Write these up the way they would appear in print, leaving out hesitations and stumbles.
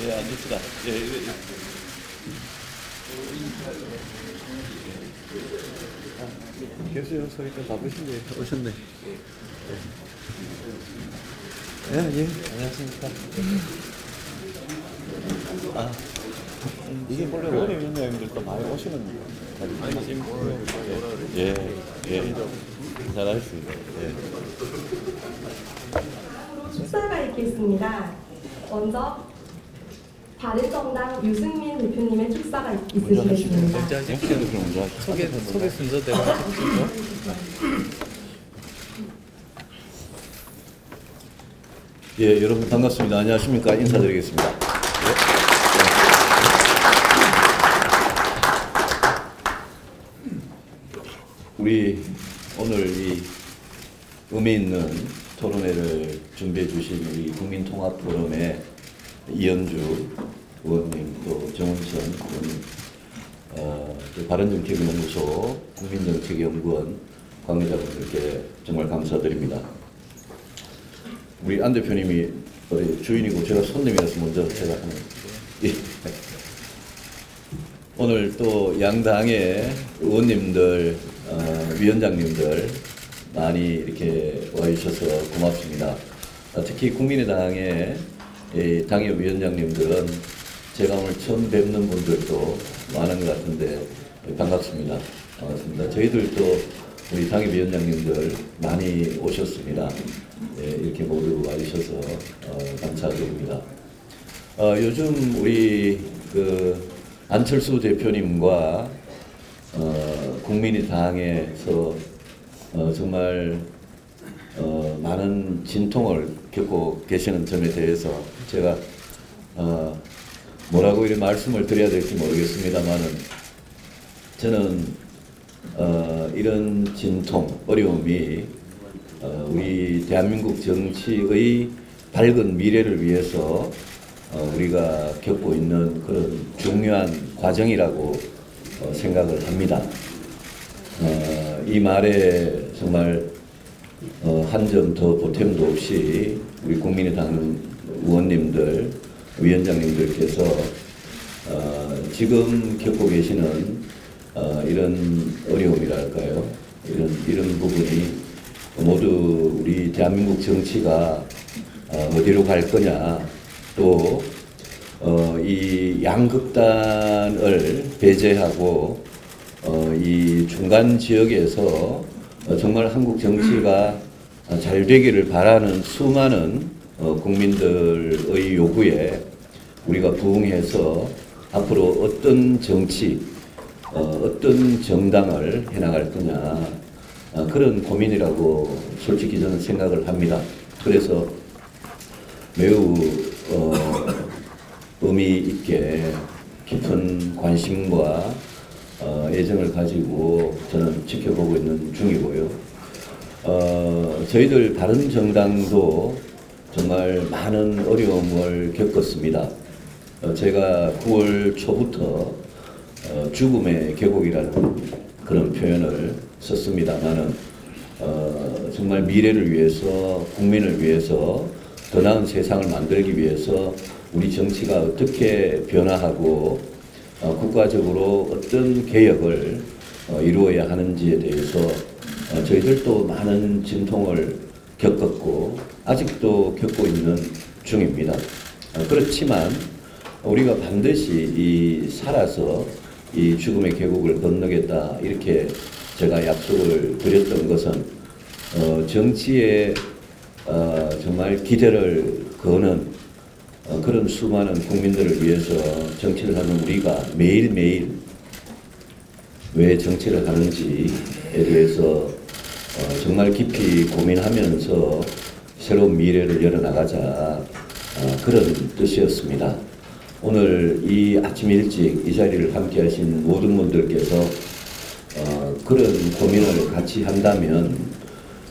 예, 앉읍시다. 예, 교수님 소리 좀 바쁘신데 오셨네. 예, 예, 안녕하십니까. 아, 이게 원래 어린 연예인들도 많이 오시는 자리죠. 예, 예, 잘하셨습니다. 예. 축사가 있겠습니다. 먼저 바른정당 유승민 대표님의 축사가 있으시겠습니다. 소개 순서대로 하시죠. 예, 여러분 반갑습니다. 안녕하십니까. 인사드리겠습니다. 예. 우리 오늘 이 의미 있는 토론회를 준비해 주신 우리 국민통합포럼의 이현주 의원님, 또 정은선 의원님, 바른정책연구소 국민정책연구원 관계자분들께 정말 감사드립니다. 우리 안 대표님이 주인이고 제가 손님이라서 먼저 제가 하는. 예. 오늘 또 양당의 의원님들, 위원장님들 많이 이렇게 와주셔서 고맙습니다. 특히 국민의당의 당의 위원장님들은 제가 오늘 처음 뵙는 분들도 많은 것 같은데 반갑습니다. 반갑습니다. 저희들도 우리 당의 위원장님들 많이 오셨습니다. 이렇게 모두 와주셔서 감사드립니다. 요즘 우리 안철수 대표님과 국민의당에서 정말 많은 진통을 겪고 계시는 점에 대해서 제가 뭐라고 이렇게 말씀을 드려야 될지 모르겠습니다만은 저는 이런 진통, 어려움이 우리 대한민국 정치의 밝은 미래를 위해서 우리가 겪고 있는 그런 중요한 과정이라고 생각을 합니다. 이 말에 정말 한 점 더 보탬도 없이 우리 국민의당 의원님들, 위원장님들께서 지금 겪고 계시는 이런 어려움이랄까요? 이런 부분이 모두 우리 대한민국 정치가 어디로 갈 거냐, 또 이 양극단을 배제하고 이 중간 지역에서 정말 한국 정치가 잘 되기를 바라는 수많은 국민들의 요구에 우리가 부응해서 앞으로 어떤 정치, 어떤 정당을 해나갈 거냐, 그런 고민이라고 솔직히 저는 생각을 합니다. 그래서 매우 의미 있게 깊은 관심과 애정을 가지고 저는 지켜보고 있는 중이고요. 저희들 바른정당도 정말 많은 어려움을 겪었습니다. 제가 9월 초부터 죽음의 계곡이라는 그런 표현을 썼습니다만은 정말 미래를 위해서, 국민을 위해서, 더 나은 세상을 만들기 위해서 우리 정치가 어떻게 변화하고 국가적으로 어떤 개혁을 이루어야 하는지에 대해서 저희들도 많은 진통을 겪었고 아직도 겪고 있는 중입니다. 그렇지만 우리가 반드시 살아서 이 죽음의 계곡을 건너겠다, 이렇게 제가 약속을 드렸던 것은 정치에 정말 기대를 거는 그런 수많은 국민들을 위해서 정치를 하는 우리가 매일매일 왜 정치를 하는지에 대해서 정말 깊이 고민하면서 새로운 미래를 열어나가자, 그런 뜻이었습니다. 오늘 이 아침 일찍 이 자리를 함께 하신 모든 분들께서 그런 고민을 같이 한다면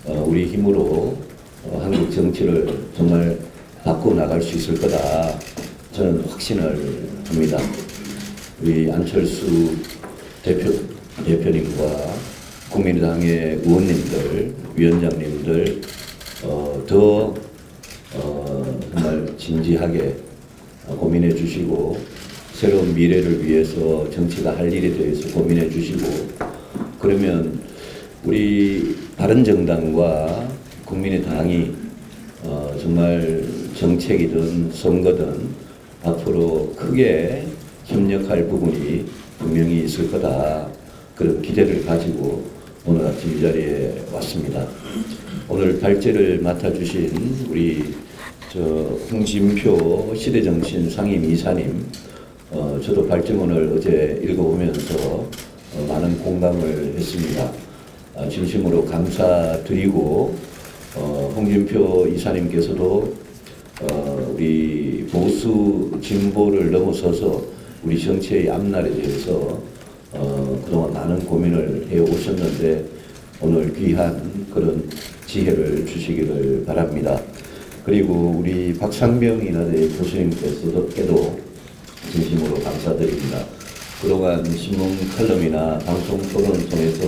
우리 힘으로 한국 정치를 정말 바꿔나갈 수 있을 거다, 저는 확신을 합니다. 우리 안철수 대표님과 국민의당의 의원님들, 위원장님들 더 정말 진지하게 고민해 주시고 새로운 미래를 위해서 정치가 할 일에 대해서 고민해 주시고 그러면 우리 바른정당과 국민의당이 정말 정책이든 선거든 앞으로 크게 협력할 부분이 분명히 있을 거다. 그런 기대를 가지고 오늘 아침 이 자리에 왔습니다. 오늘 발제를 맡아주신 우리 홍진표 시대정신 상임 이사님, 저도 발제문을 어제 읽어보면서 많은 공감을 했습니다. 진심으로 감사드리고 홍진표 이사님께서도 우리 보수 진보를 넘어서서 우리 정치의 앞날에 대해서 그동안 많은 고민을 해오셨는데 오늘 귀한 그런 지혜를 주시기를 바랍니다. 그리고 우리 박상병 인하대 교수님께서도 진심으로 감사드립니다. 그동안 신문 칼럼이나 방송 토론을 통해서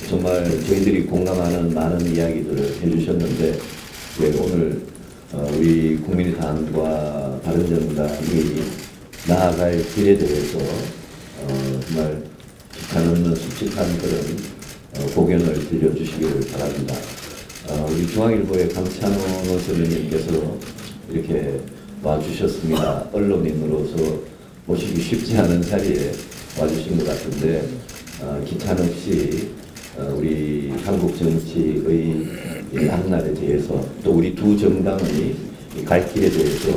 정말 저희들이 공감하는 많은 이야기들을 해주셨는데 오늘 우리 국민의당과 바른정당이 나아갈 길에 대해서 정말 기탄 없는 솔직한 그런 고견을 들려주시기를 바랍니다. 우리 중앙일보의 강찬호 선생님께서 이렇게 와주셨습니다. 언론인으로서 모시기 쉽지 않은 자리에 와주신 것 같은데 기탄 없이 우리 한국 정치의 앞날에 대해서 또 우리 두 정당의 갈 길에 대해서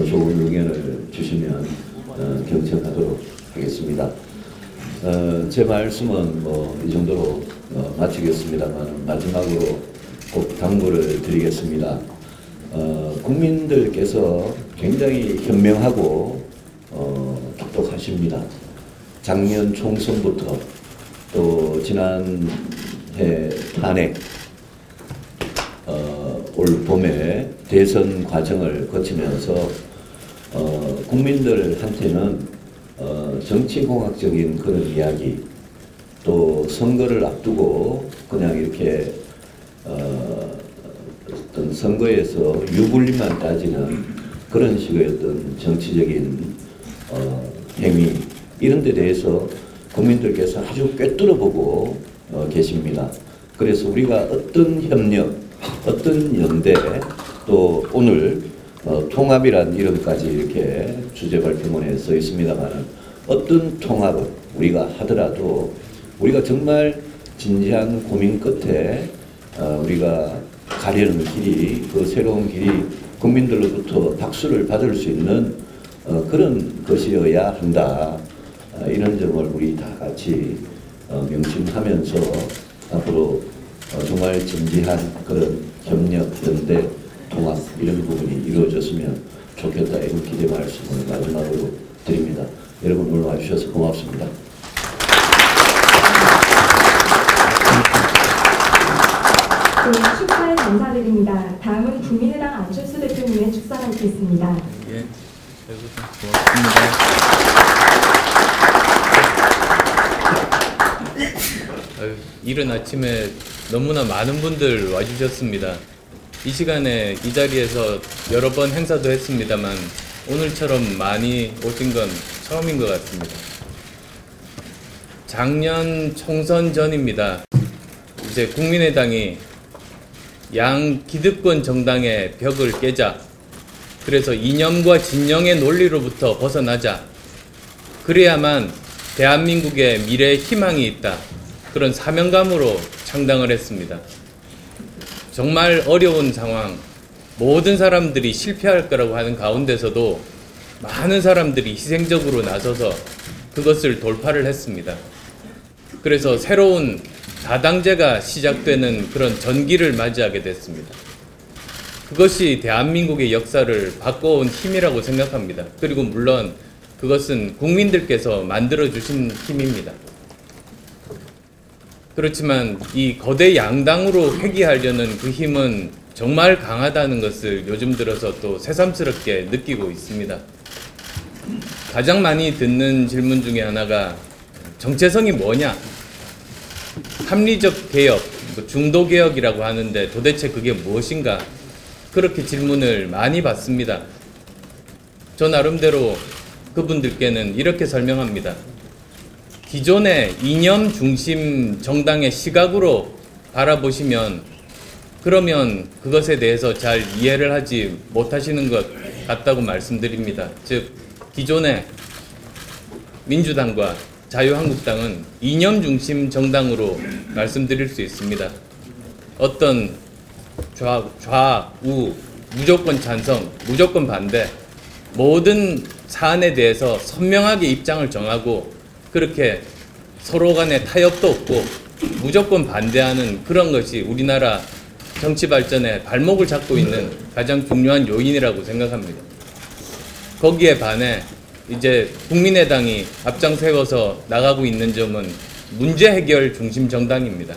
좋은 의견을 주시면 경청하도록 하겠습니다. 제 말씀은 이 정도로 마치겠습니다만 마지막으로 꼭 당부를 드리겠습니다. 국민들께서 굉장히 현명하고 똑똑하십니다. 작년 총선부터 또 지난해 탄핵, 올 봄에 대선 과정을 거치면서 국민들한테는 정치공학적인 그런 이야기 또 선거를 앞두고 그냥 이렇게 어떤 선거에서 유불리만 따지는 그런 식의 어떤 정치적인 행위 이런 데 대해서 국민들께서 아주 꿰뚫어보고 계십니다. 그래서 우리가 어떤 협력, 어떤 연대, 또 오늘 통합이란 이름까지 이렇게 주제 발표문에 써 있습니다만 어떤 통합을 우리가 하더라도 우리가 정말 진지한 고민 끝에 우리가 가려는 길이 그 새로운 길이 국민들로부터 박수를 받을 수 있는 그런 것이어야 한다. 이런 점을 우리 다 같이 명심하면서 앞으로 정말 진지한 그런 협력, 연대, 통합 이런 부분이 이루어졌으면 좋겠다 이런 기대 말씀을 마지막으로 드립니다. 여러분 오늘 와주셔서 고맙습니다. 네, 축사에 감사드립니다. 다음은 국민의당 안철수 대표님의 축사가 있겠습니다. 예, 고맙습니다. 이른 아침에 너무나 많은 분들 와주셨습니다. 이 시간에 이 자리에서 여러 번 행사도 했습니다만 오늘처럼 많이 오신 건 처음인 것 같습니다. 작년 총선 전입니다. 이제 국민의당이 양 기득권 정당의 벽을 깨자. 그래서 이념과 진영의 논리로부터 벗어나자. 그래야만 대한민국의 미래에 희망이 있다. 그런 사명감으로 창당을 했습니다. 정말 어려운 상황, 모든 사람들이 실패할 거라고 하는 가운데서도 많은 사람들이 희생적으로 나서서 그것을 돌파를 했습니다. 그래서 새로운 다당제가 시작되는 그런 전기를 맞이하게 됐습니다. 그것이 대한민국의 역사를 바꿔온 힘이라고 생각합니다. 그리고 물론 그것은 국민들께서 만들어주신 힘입니다. 그렇지만 이 거대 양당으로 회귀하려는 그 힘은 정말 강하다는 것을 요즘 들어서 또 새삼스럽게 느끼고 있습니다. 가장 많이 듣는 질문 중에 하나가 정체성이 뭐냐? 합리적 개혁, 중도 개혁이라고 하는데 도대체 그게 무엇인가? 그렇게 질문을 많이 받습니다. 저 나름대로 그분들께는 이렇게 설명합니다. 기존의 이념 중심 정당의 시각으로 바라보시면 그러면 그것에 대해서 잘 이해를 하지 못하시는 것 같다고 말씀드립니다. 즉 기존의 민주당과 자유한국당은 이념 중심 정당으로 말씀드릴 수 있습니다. 어떤 좌우, 무조건 찬성, 무조건 반대, 모든 사안에 대해서 선명하게 입장을 정하고 그렇게 서로 간에 타협도 없고 무조건 반대하는 그런 것이 우리나라 정치 발전에 발목을 잡고 있는 가장 중요한 요인이라고 생각합니다. 거기에 반해 이제 국민의당이 앞장세워서 나가고 있는 점은 문제 해결 중심 정당입니다.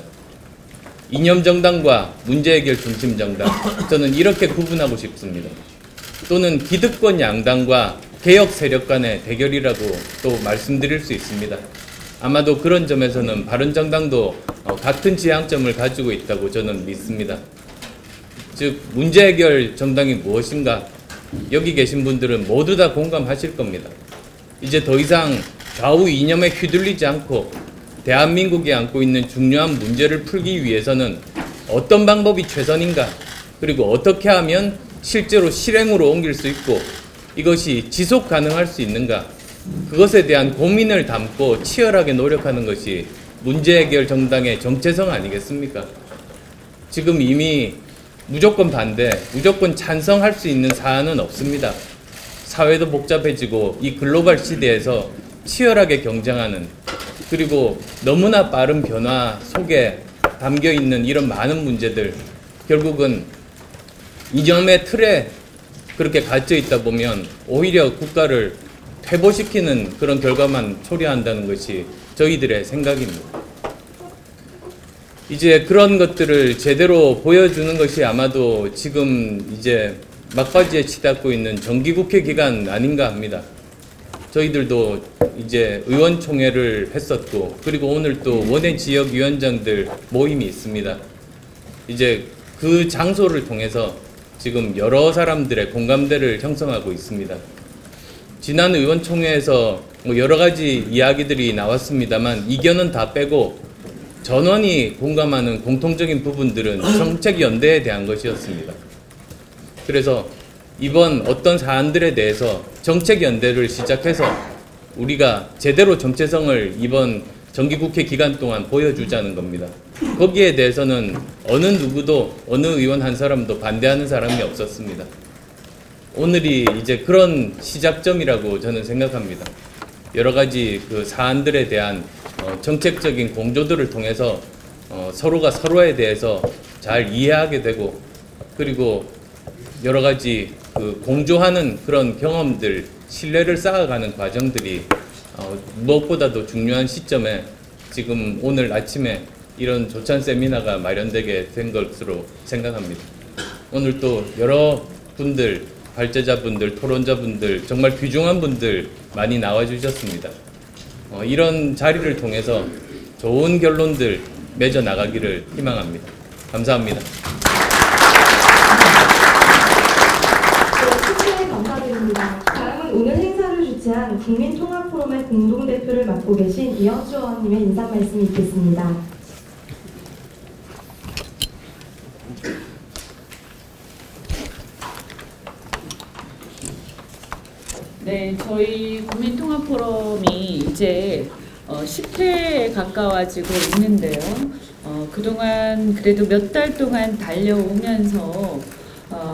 이념 정당과 문제 해결 중심 정당, 저는 이렇게 구분하고 싶습니다. 또는 기득권 양당과 개혁 세력 간의 대결이라고 또 말씀드릴 수 있습니다. 아마도 그런 점에서는 바른정당도 같은 지향점을 가지고 있다고 저는 믿습니다. 즉 문제 해결 정당이 무엇인가, 여기 계신 분들은 모두 다 공감하실 겁니다. 이제 더 이상 좌우 이념에 휘둘리지 않고 대한민국이 안고 있는 중요한 문제를 풀기 위해서는 어떤 방법이 최선인가, 그리고 어떻게 하면 실제로 실행으로 옮길 수 있고 이것이 지속 가능할 수 있는가, 그것에 대한 고민을 담고 치열하게 노력하는 것이 문제 해결 정당의 정체성 아니겠습니까? 지금 이미 무조건 반대, 무조건 찬성할 수 있는 사안은 없습니다. 사회도 복잡해지고 이 글로벌 시대에서 치열하게 경쟁하는, 그리고 너무나 빠른 변화 속에 담겨있는 이런 많은 문제들, 결국은 이념의 틀에 그렇게 갇혀 있다 보면 오히려 국가를 퇴보시키는 그런 결과만 초래한다는 것이 저희들의 생각입니다. 이제 그런 것들을 제대로 보여주는 것이 아마도 지금 이제 막바지에 치닫고 있는 정기국회 기간 아닌가 합니다. 저희들도 이제 의원총회를 했었고, 그리고 오늘 또 원외 지역위원장들 모임이 있습니다. 이제 그 장소를 통해서 지금 여러 사람들의 공감대를 형성하고 있습니다. 지난 의원총회에서 뭐 여러 가지 이야기들이 나왔습니다만 이견은 다 빼고 전원이 공감하는 공통적인 부분들은 정책연대에 대한 것이었습니다. 그래서 이번 어떤 사안들에 대해서 정책연대를 시작해서 우리가 제대로 정체성을 이번 정기국회 기간 동안 보여주자는 겁니다. 거기에 대해서는 어느 누구도, 어느 의원 한 사람도 반대하는 사람이 없었습니다. 오늘이 이제 그런 시작점이라고 저는 생각합니다. 여러 가지 그 사안들에 대한 정책적인 공조들을 통해서 서로가 서로에 대해서 잘 이해하게 되고, 그리고 여러 가지 그 공조하는 그런 경험들, 신뢰를 쌓아가는 과정들이 무엇보다도 중요한 시점에 지금 오늘 아침에 이런 조찬 세미나가 마련되게 된 것으로 생각합니다. 오늘 또 여러 분들, 발제자분들, 토론자분들, 정말 귀중한 분들 많이 나와주셨습니다. 이런 자리를 통해서 좋은 결론들 맺어 나가기를 희망합니다. 감사합니다. 네, 감사드립니다. 다음은 오늘 행사를 주최한 국민통합포럼의 공동대표를 맡고 계신 이현주 의원님의 인사 말씀이 있겠습니다. 네, 저희 국민통합포럼이 이제 10회에 가까워지고 있는데요. 그동안 그래도 몇 달 동안 달려오면서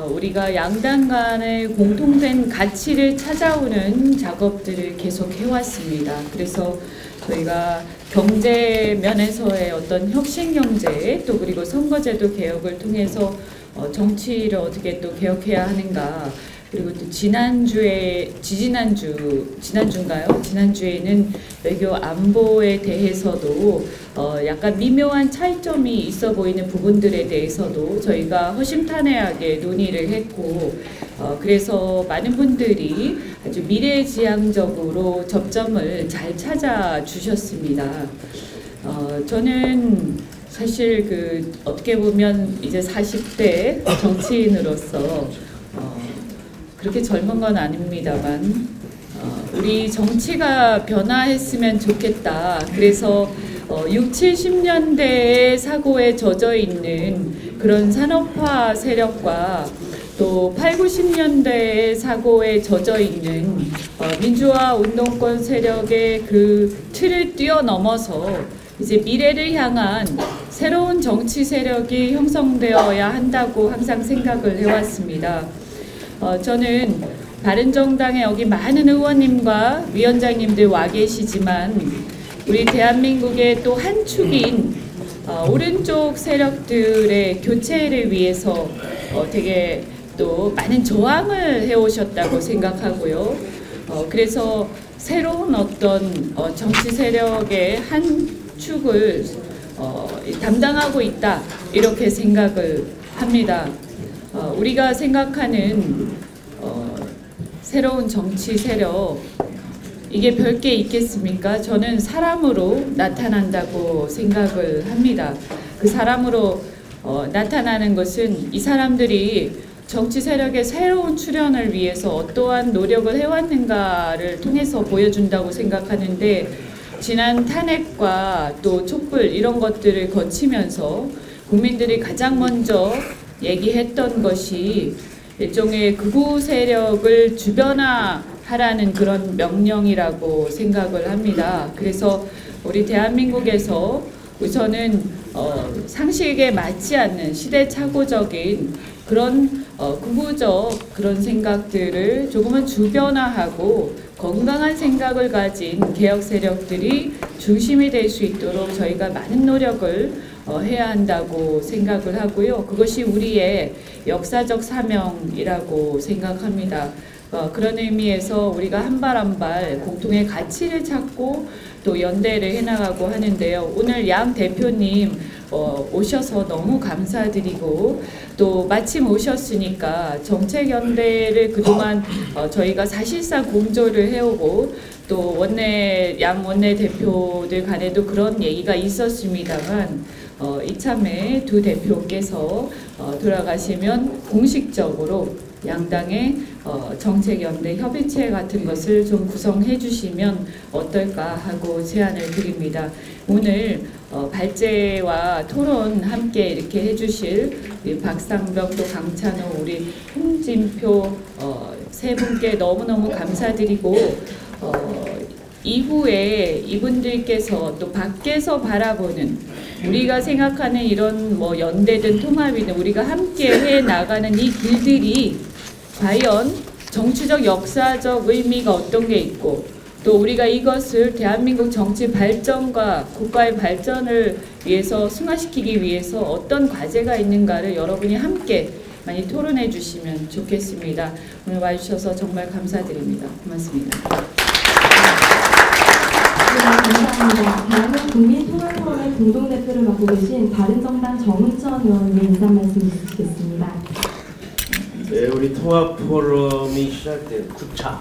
우리가 양당 간의 공통된 가치를 찾아오는 작업들을 계속 해왔습니다. 그래서 저희가 경제 면에서의 어떤 혁신 경제, 또 그리고 선거제도 개혁을 통해서 정치를 어떻게 또 개혁해야 하는가, 그리고 또 지난주에는 외교 안보에 대해서도 약간 미묘한 차이점이 있어 보이는 부분들에 대해서도 저희가 허심탄회하게 논의를 했고, 그래서 많은 분들이 아주 미래지향적으로 접점을 잘 찾아주셨습니다. 저는 사실 어떻게 보면 이제 40대 정치인으로서 그렇게 젊은 건 아닙니다만 우리 정치가 변화했으면 좋겠다. 그래서 6, 70년대의 사고에 젖어 있는 그런 산업화 세력과 또 8, 90년대의 사고에 젖어 있는 민주화 운동권 세력의 그 틀을 뛰어넘어서 이제 미래를 향한 새로운 정치 세력이 형성되어야 한다고 항상 생각을 해왔습니다. 저는 바른정당에 여기 많은 의원님과 위원장님들 와 계시지만 우리 대한민국의 또 한 축인 오른쪽 세력들의 교체를 위해서 되게 또 많은 저항을 해오셨다고 생각하고요. 그래서 새로운 어떤 정치 세력의 한 축을 담당하고 있다 이렇게 생각을 합니다. 우리가 생각하는 새로운 정치 세력 이게 별게 있겠습니까? 저는 사람으로 나타난다고 생각을 합니다. 그 사람으로 나타나는 것은 이 사람들이 정치 세력의 새로운 출현을 위해서 어떠한 노력을 해왔는가를 통해서 보여준다고 생각하는데 지난 탄핵과 또 촛불 이런 것들을 거치면서 국민들이 가장 먼저 얘기했던 것이 일종의 극우 세력을 주변화하라는 그런 명령이라고 생각을 합니다. 그래서 우리 대한민국에서 우선은 상식에 맞지 않는 시대착오적인 그런 극우적 그런 생각들을 조금은 주변화하고 건강한 생각을 가진 개혁 세력들이 중심이 될 수 있도록 저희가 많은 노력을 해야 한다고 생각을 하고요. 그것이 우리의 역사적 사명이라고 생각합니다. 그런 의미에서 우리가 한 발 한 발 공통의 가치를 찾고 또 연대를 해나가고 하는데요. 오늘 양 대표님 오셔서 너무 감사드리고 또 마침 오셨으니까 정책연대를 그동안 저희가 사실상 공조를 해오고 또 양 원내 대표들 간에도 그런 얘기가 있었습니다만 이참에 두 대표께서 돌아가시면 공식적으로 양당의 정책연대 협의체 같은 것을 좀 구성해 주시면 어떨까 하고 제안을 드립니다. 오늘 발제와 토론 함께 이렇게 해주실 박상벽 또 강찬호 우리 홍진표 세 분께 너무너무 감사드리고 이후에 이분들께서 또 밖에서 바라보는 우리가 생각하는 이런 뭐 연대든 통합이든 우리가 함께 해 나가는 이 길들이 과연 정치적 역사적 의미가 어떤 게 있고 또 우리가 이것을 대한민국 정치 발전과 국가의 발전을 위해서 승화시키기 위해서 어떤 과제가 있는가를 여러분이 함께 많이 토론해 주시면 좋겠습니다. 오늘 와주셔서 정말 감사드립니다. 고맙습니다. 감사합니다. 다음은 국민통합포럼의 공동대표를 맡고 계신 바른정당 정은천 의원님 인사 말씀 주시겠습니다. 네, 우리 통합포럼이 시작된 9차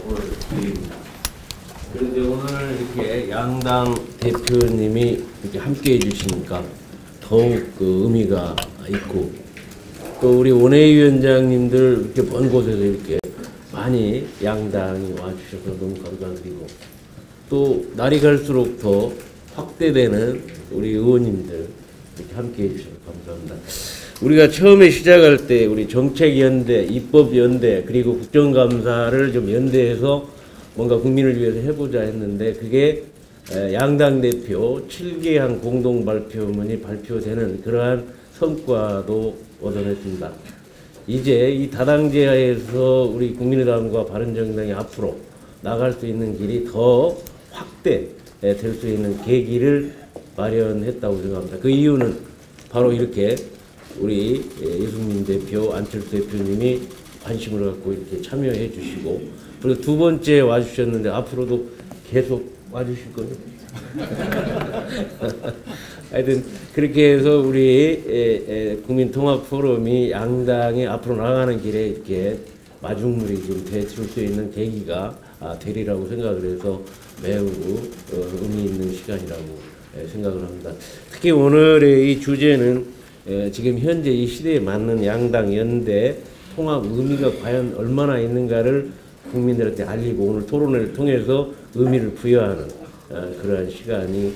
오늘 기회입니다. 그런데 오늘 이렇게 양당 대표님이 이렇게 함께 해주시니까 더욱 그 의미가 있고 또 우리 원외위원장님들 이렇게 먼 곳에서 이렇게 많이 양당이 와주셔서 너무 감사드리고 또 날이 갈수록 더 확대되는 우리 의원님들 이렇게 함께 해주셔서 감사합니다. 우리가 처음에 시작할 때 우리 정책연대, 입법연대 그리고 국정감사를 좀 연대해서 뭔가 국민을 위해서 해보자 했는데 그게 양당 대표 7개항 공동발표문이 발표되는 그러한 성과도 얻어냈습니다. 이제 이 다당제하에서 우리 국민의당과 바른정당이 앞으로 나갈 수 있는 길이 더 확대될 수 있는 계기를 마련했다고 생각합니다. 그 이유는 바로 이렇게 우리 유승민 대표, 안철수 대표님이 관심을 갖고 이렇게 참여해 주시고 그리고 두 번째 와주셨는데 앞으로도 계속 와주실 거죠? 하여튼 그렇게 해서 우리 국민통합포럼이 양당이 앞으로 나가는 길에 이렇게 마중물이 좀 돼줄 수 있는 계기가 되리라고 생각을 해서 매우 의미 있는 시간이라고 생각을 합니다. 특히 오늘의 이 주제는 지금 현재 이 시대에 맞는 양당 연대 통합 의미가 과연 얼마나 있는가를 국민들한테 알리고 오늘 토론회를 통해서 의미를 부여하는 그러한 시간이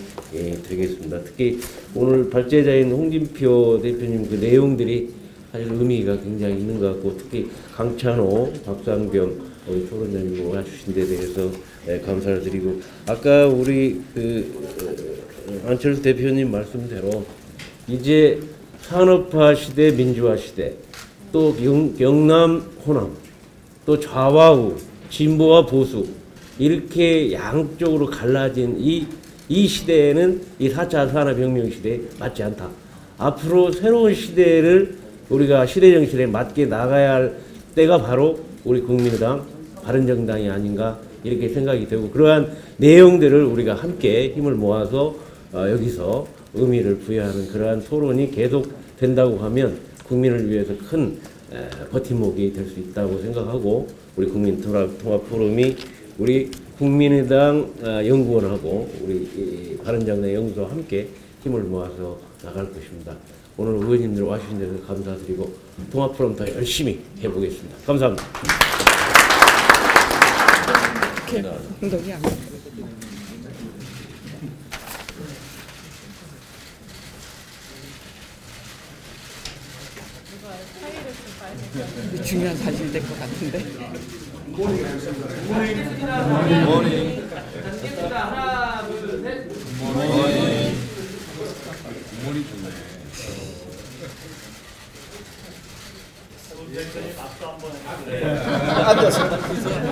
되겠습니다. 특히 오늘 발제자인 홍진표 대표님 그 내용들이 사실 의미가 굉장히 있는 것 같고 특히 강찬호, 박상겸 우리 토론자님 와주신 데 대해서 감사를 드리고 아까 우리 안철수 대표님 말씀대로 이제 산업화 시대, 민주화 시대, 또 경남, 호남, 또 좌와 우, 진보와 보수 이렇게 양쪽으로 갈라진 이 시대에는 이 4차 산업혁명 시대에 맞지 않다. 앞으로 새로운 시대를 우리가 시대정신에 맞게 나가야 할 때가 바로 우리 국민의당, 바른정당이 아닌가 이렇게 생각이 되고 그러한 내용들을 우리가 함께 힘을 모아서 여기서 의미를 부여하는 그러한 토론이 계속 된다고 하면 국민을 위해서 큰 버팀목이 될 수 있다고 생각하고 우리 국민통합포럼이 우리 국민의당 연구원하고 우리 바른정당 연구소와 함께 힘을 모아서 나갈 것입니다. 오늘 의원님들 와주신 데서 감사드리고 통합포럼 더 열심히 해보겠습니다. 감사합니다. 중요한 사실이 될 것 같은데.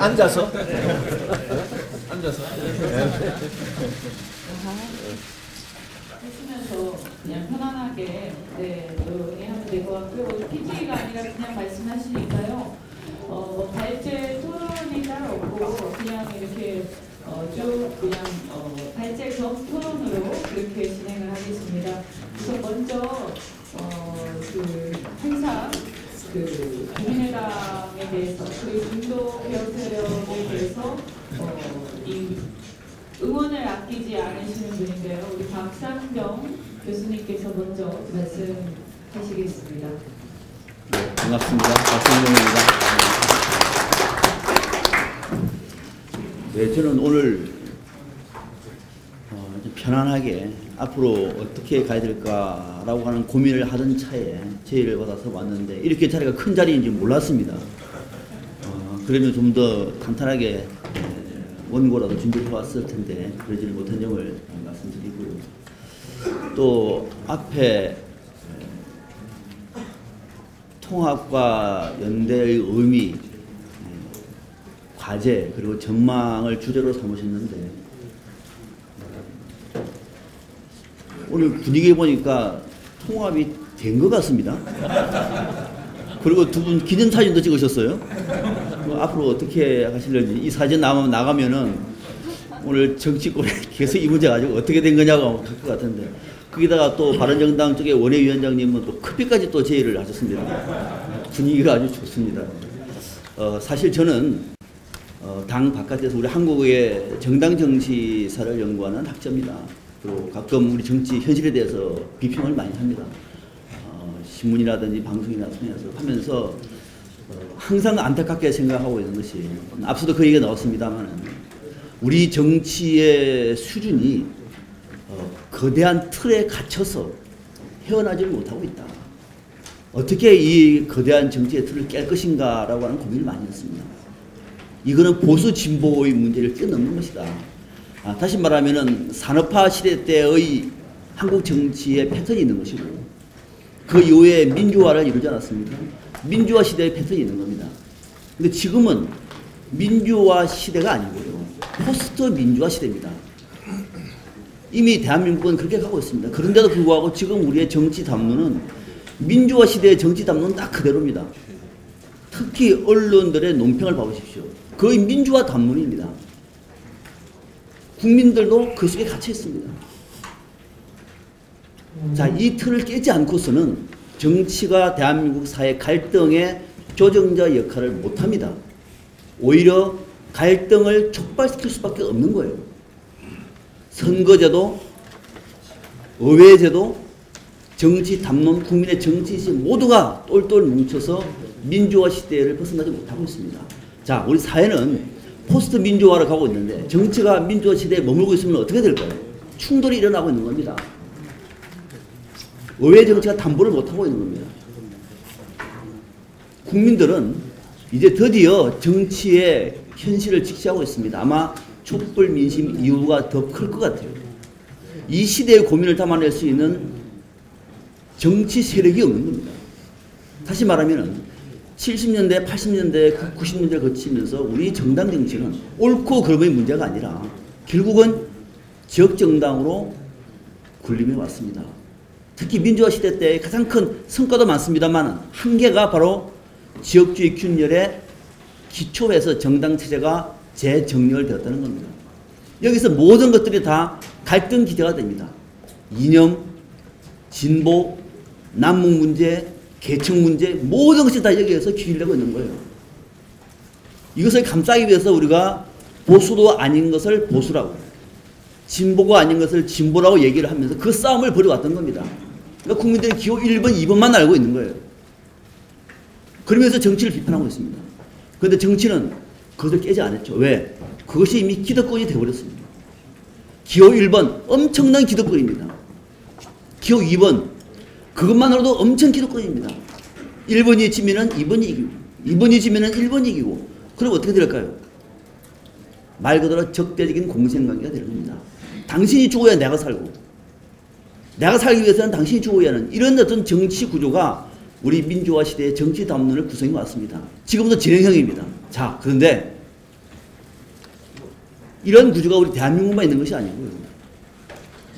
앉아서. 하시면서 그냥 편안하게 논의하면 될 것 같고요. PT가 아니라 그냥 말씀하시니까요. 발제 토론이 따로 없고 그냥 이렇게 쭉 그냥 발제 겸 토론으로 그렇게 진행을 하겠습니다. 그래서 먼저 그 항상 그 국민의당에 대해서 그리고 중도 개혁 세력에 대해서 이 응원을 아끼지 않으시는 분인데요. 우리 박상경 교수님께서 먼저 말씀하시겠습니다. 네, 반갑습니다. 박상경입니다. 네, 저는 오늘 좀 편안하게 앞으로 어떻게 가야 될까라고 하는 고민을 하던 차에 제의를 받아서 왔는데 이렇게 자리가 큰 자리인지 몰랐습니다. 그러면 좀 더 탄탄하게 원고라도 준비해 왔을 텐데 그러지 못한 점을 말씀드리고요. 또 앞에 통합과 연대의 의미, 과제 그리고 전망을 주제로 삼으셨는데 오늘 분위기 보니까 통합이 된 것 같습니다. 그리고 두 분 기념사진도 찍으셨어요. 앞으로 어떻게 하실런지 이 사진 나가면은 오늘 정치권에 계속 이 문제 가지고 어떻게 된 거냐고 할 것 같은데 거기다가 또 바른정당 쪽에 원외위원장님은 또 커피까지 또 제의를 하셨습니다. 분위기가 아주 좋습니다. 사실 저는 당 바깥에서 우리 한국의 정당 정치사를 연구하는 학자입니다. 그리고 가끔 우리 정치 현실에 대해서 비평을 많이 합니다. 신문이라든지 방송이나 통해서 하면서 항상 안타깝게 생각하고 있는 것이 앞서도 그 얘기가 나왔습니다만 우리 정치의 수준이 거대한 틀에 갇혀서 헤어나지를 못하고 있다. 어떻게 이 거대한 정치의 틀을 깰 것인가라고 하는 고민을 많이 했습니다. 이거는 보수 진보의 문제를 뛰어넘는 것이다. 다시 말하면 산업화 시대 때의 한국 정치의 패턴이 있는 것이고 그 이후에 민주화를 이루지 않았습니까? 민주화 시대의 패턴이 있는 겁니다. 근데 지금은 민주화 시대가 아니고요. 포스트 민주화 시대입니다. 이미 대한민국은 그렇게 가고 있습니다. 그런데도 불구하고 지금 우리의 정치 담론은 민주화 시대의 정치 담론은 딱 그대로입니다. 특히 언론들의 논평을 봐보십시오. 거의 민주화 담론입니다. 국민들도 그 속에 갇혀 있습니다. 자, 이 틀을 깨지 않고서는 정치가 대한민국 사회 갈등의 조정자 역할을 못합니다. 오히려 갈등을 촉발시킬 수밖에 없는 거예요. 선거제도, 의회제도, 정치 담론, 국민의 정치심 모두가 똘똘 뭉쳐서 민주화 시대를 벗어나지 못하고 있습니다. 자, 우리 사회는 포스트 민주화로 가고 있는데 정치가 민주화 시대에 머물고 있으면 어떻게 될까요? 충돌이 일어나고 있는 겁니다. 의회 정치가 담보를 못하고 있는 겁니다. 국민들은 이제 드디어 정치의 현실을 직시하고 있습니다. 아마 촛불 민심 이후가 더 클 것 같아요. 이 시대의 고민을 담아낼 수 있는 정치 세력이 없는 겁니다. 다시 말하면 70년대, 80년대, 90년대를 거치면서 우리 정당 정치는 옳고 그름의 문제가 아니라 결국은 지역정당으로 군림해 왔습니다. 특히 민주화 시대 때 가장 큰 성과도 많습니다만 한계가 바로 지역주의 균열의 기초에서 정당체제가 재정렬되었다는 겁니다. 여기서 모든 것들이 다 갈등 기제가 됩니다. 이념, 진보, 남북 문제, 계층 문제 모든 것이 다 여기에서 귀결되고 있는 거예요. 이것을 감싸기 위해서 우리가 보수도 아닌 것을 보수라고 진보가 아닌 것을 진보라고 얘기를 하면서 그 싸움을 벌여왔던 겁니다. 그러니까 국민들이 기호 1번, 2번만 알고 있는 거예요. 그러면서 정치를 비판하고 있습니다. 그런데 정치는 그것을 깨지 않았죠. 왜? 그것이 이미 기득권이 되어버렸습니다. 기호 1번 엄청난 기득권입니다. 기호 2번 그것만으로도 엄청 기득권입니다. 1번이 지면은 2번이 이기고 2번이 지면은 1번이 이기고 그럼 어떻게 될까요? 말 그대로 적대적인 공생관계가 되는 겁니다. 당신이 죽어야 내가 살고 내가 살기 위해서는 당신이 죽어야 하는 이런 어떤 정치 구조가 우리 민주화 시대의 정치 담론을 구성해 왔습니다. 지금도 진행형입니다. 자, 그런데 이런 구조가 우리 대한민국만 있는 것이 아니고요.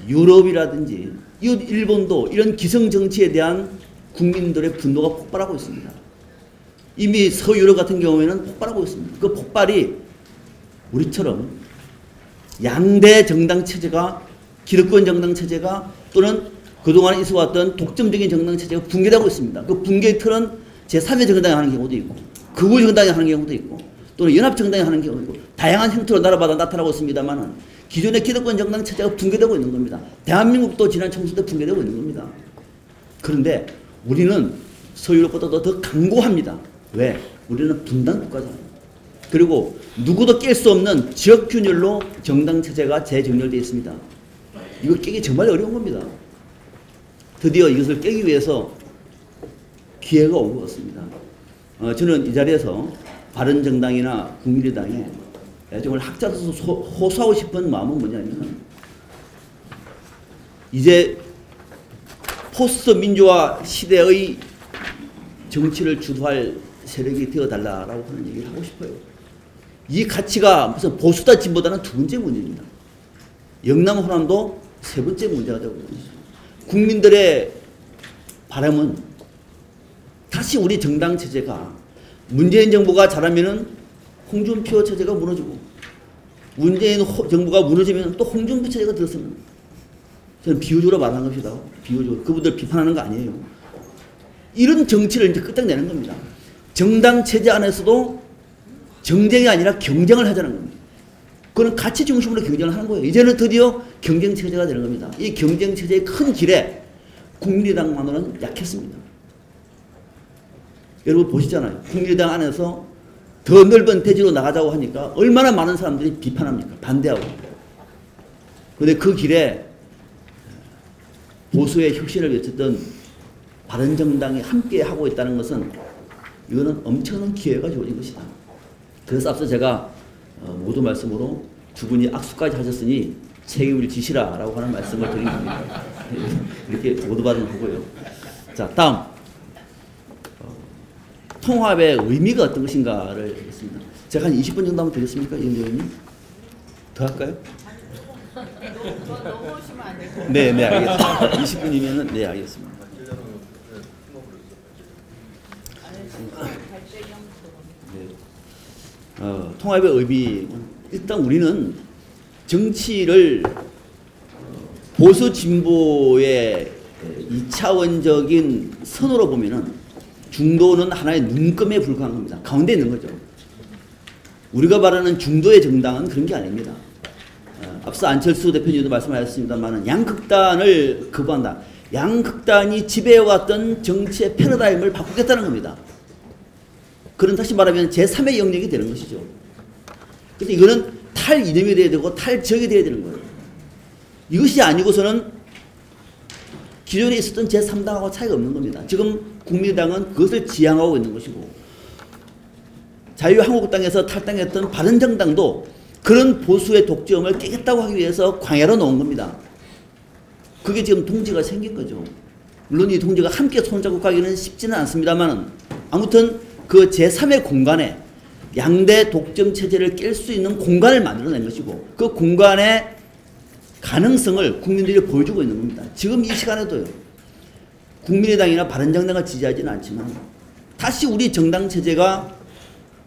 유럽이라든지 일본도 이런 기성정치에 대한 국민들의 분노가 폭발하고 있습니다. 이미 서유럽 같은 경우에는 폭발하고 있습니다. 그 폭발이 우리처럼 양대 정당 체제가 기득권 정당 체제가 또는 그동안 있어왔던 독점적인 정당 체제가 붕괴되고 있습니다. 그 붕괴의 틀은 제3의 정당이 하는 경우도 있고 극우 정당이 하는 경우도 있고 또는 연합 정당이 하는 경우도 있고 다양한 형태로 나라마다 나타나고 있습니다만 기존의 기득권 정당 체제가 붕괴되고 있는 겁니다. 대한민국도 지난 총선 때 붕괴되고 있는 겁니다. 그런데 우리는 서유럽보다도 더 강고합니다. 왜? 우리는 분단 국가잖아요. 그리고 누구도 깰 수 없는 지역 균열로 정당 체제가 재정렬되어 있습니다. 이거 깨기 정말 어려운 겁니다. 드디어 이것을 깨기 위해서 기회가 온 것 같습니다. 저는 이 자리에서 바른정당이나 국민의당에 정말 학자로서 호소하고 싶은 마음은 뭐냐면 이제 포스트 민주화 시대의 정치를 주도할 세력이 되어달라고 하는 얘기를 하고 싶어요. 이 가치가 무슨 보수다 진보다는 두 번째 문제입니다. 영남 호남도 세 번째 문제가 되고 있습니다. 국민들의 바람은 다시 우리 정당 체제가 문재인 정부가 잘하면은 홍준표 체제가 무너지고 문재인 정부가 무너지면 또 홍준표 체제가 들어서는 저는 비유적으로 말하는 것이다. 비유적으로 그분들 비판하는 거 아니에요. 이런 정치를 이제 끝장내는 겁니다. 정당 체제 안에서도 정쟁이 아니라 경쟁을 하자는 겁니다. 그건 가치 중심으로 경쟁을 하는 거예요. 이제는 드디어 경쟁 체제가 되는 겁니다. 이 경쟁 체제의 큰 길에 국민의당만으로는 약했습니다. 여러분 보시잖아요. 국민의당 안에서 더 넓은 대지로 나가자고 하니까 얼마나 많은 사람들이 비판합니까? 반대하고. 그런데 그 길에 보수의 혁신을 외쳤던 바른정당이 함께 하고 있다는 것은 이거는 엄청난 기회가 주어진 것이다. 그래서 앞서 제가 모두 말씀으로 두 분이 악수까지 하셨으니 책임을 지시라라고 하는 말씀을 드린 겁니다. 이렇게 모두 발언하고요. 자, 다음 통합의 의미가 어떤 것인가를 하겠습니다. 제가 한 20분 정도 하면 되겠습니까, 이 의원님? 더 할까요? 넘어오시면 안 돼요. 네, 네, 알겠습니다. 20분이면은 네, 알겠습니다. 통합의 의미, 일단 우리는 정치를 보수 진보의 2차원적인 선으로 보면은 중도는 하나의 눈금에 불과한 겁니다. 가운데 있는 거죠. 우리가 말하는 중도의 정당은 그런 게 아닙니다. 앞서 안철수 대표님도 말씀하셨습니다만 양극단을 거부한다. 양극단이 지배해왔던 정치의 패러다임을 바꾸겠다는 겁니다. 그런 다시 말하면 제3의 영역이 되는 것이죠. 그래서 이거는 탈이념이 돼야 되고 탈적이 돼야 되는 거예요. 이것이 아니고서는 기존에 있었던 제3당하고 차이가 없는 겁니다. 지금 국민의당은 그것을 지향하고 있는 것이고 자유한국당에서 탈당했던 바른정당도 그런 보수의 독점을 깨겠다고 하기 위해서 광야로 놓은 겁니다. 그게 지금 동지가 생긴 거죠. 물론 이 동지가 함께 손잡고 가기는 쉽지는 않습니다만 아무튼 그 제3의 공간에 양대 독점 체제를 깰 수 있는 공간을 만들어낸 것이고 그 공간의 가능성을 국민들이 보여주고 있는 겁니다. 지금 이 시간에도요. 국민의당이나 바른정당을 지지하지는 않지만 다시 우리 정당 체제가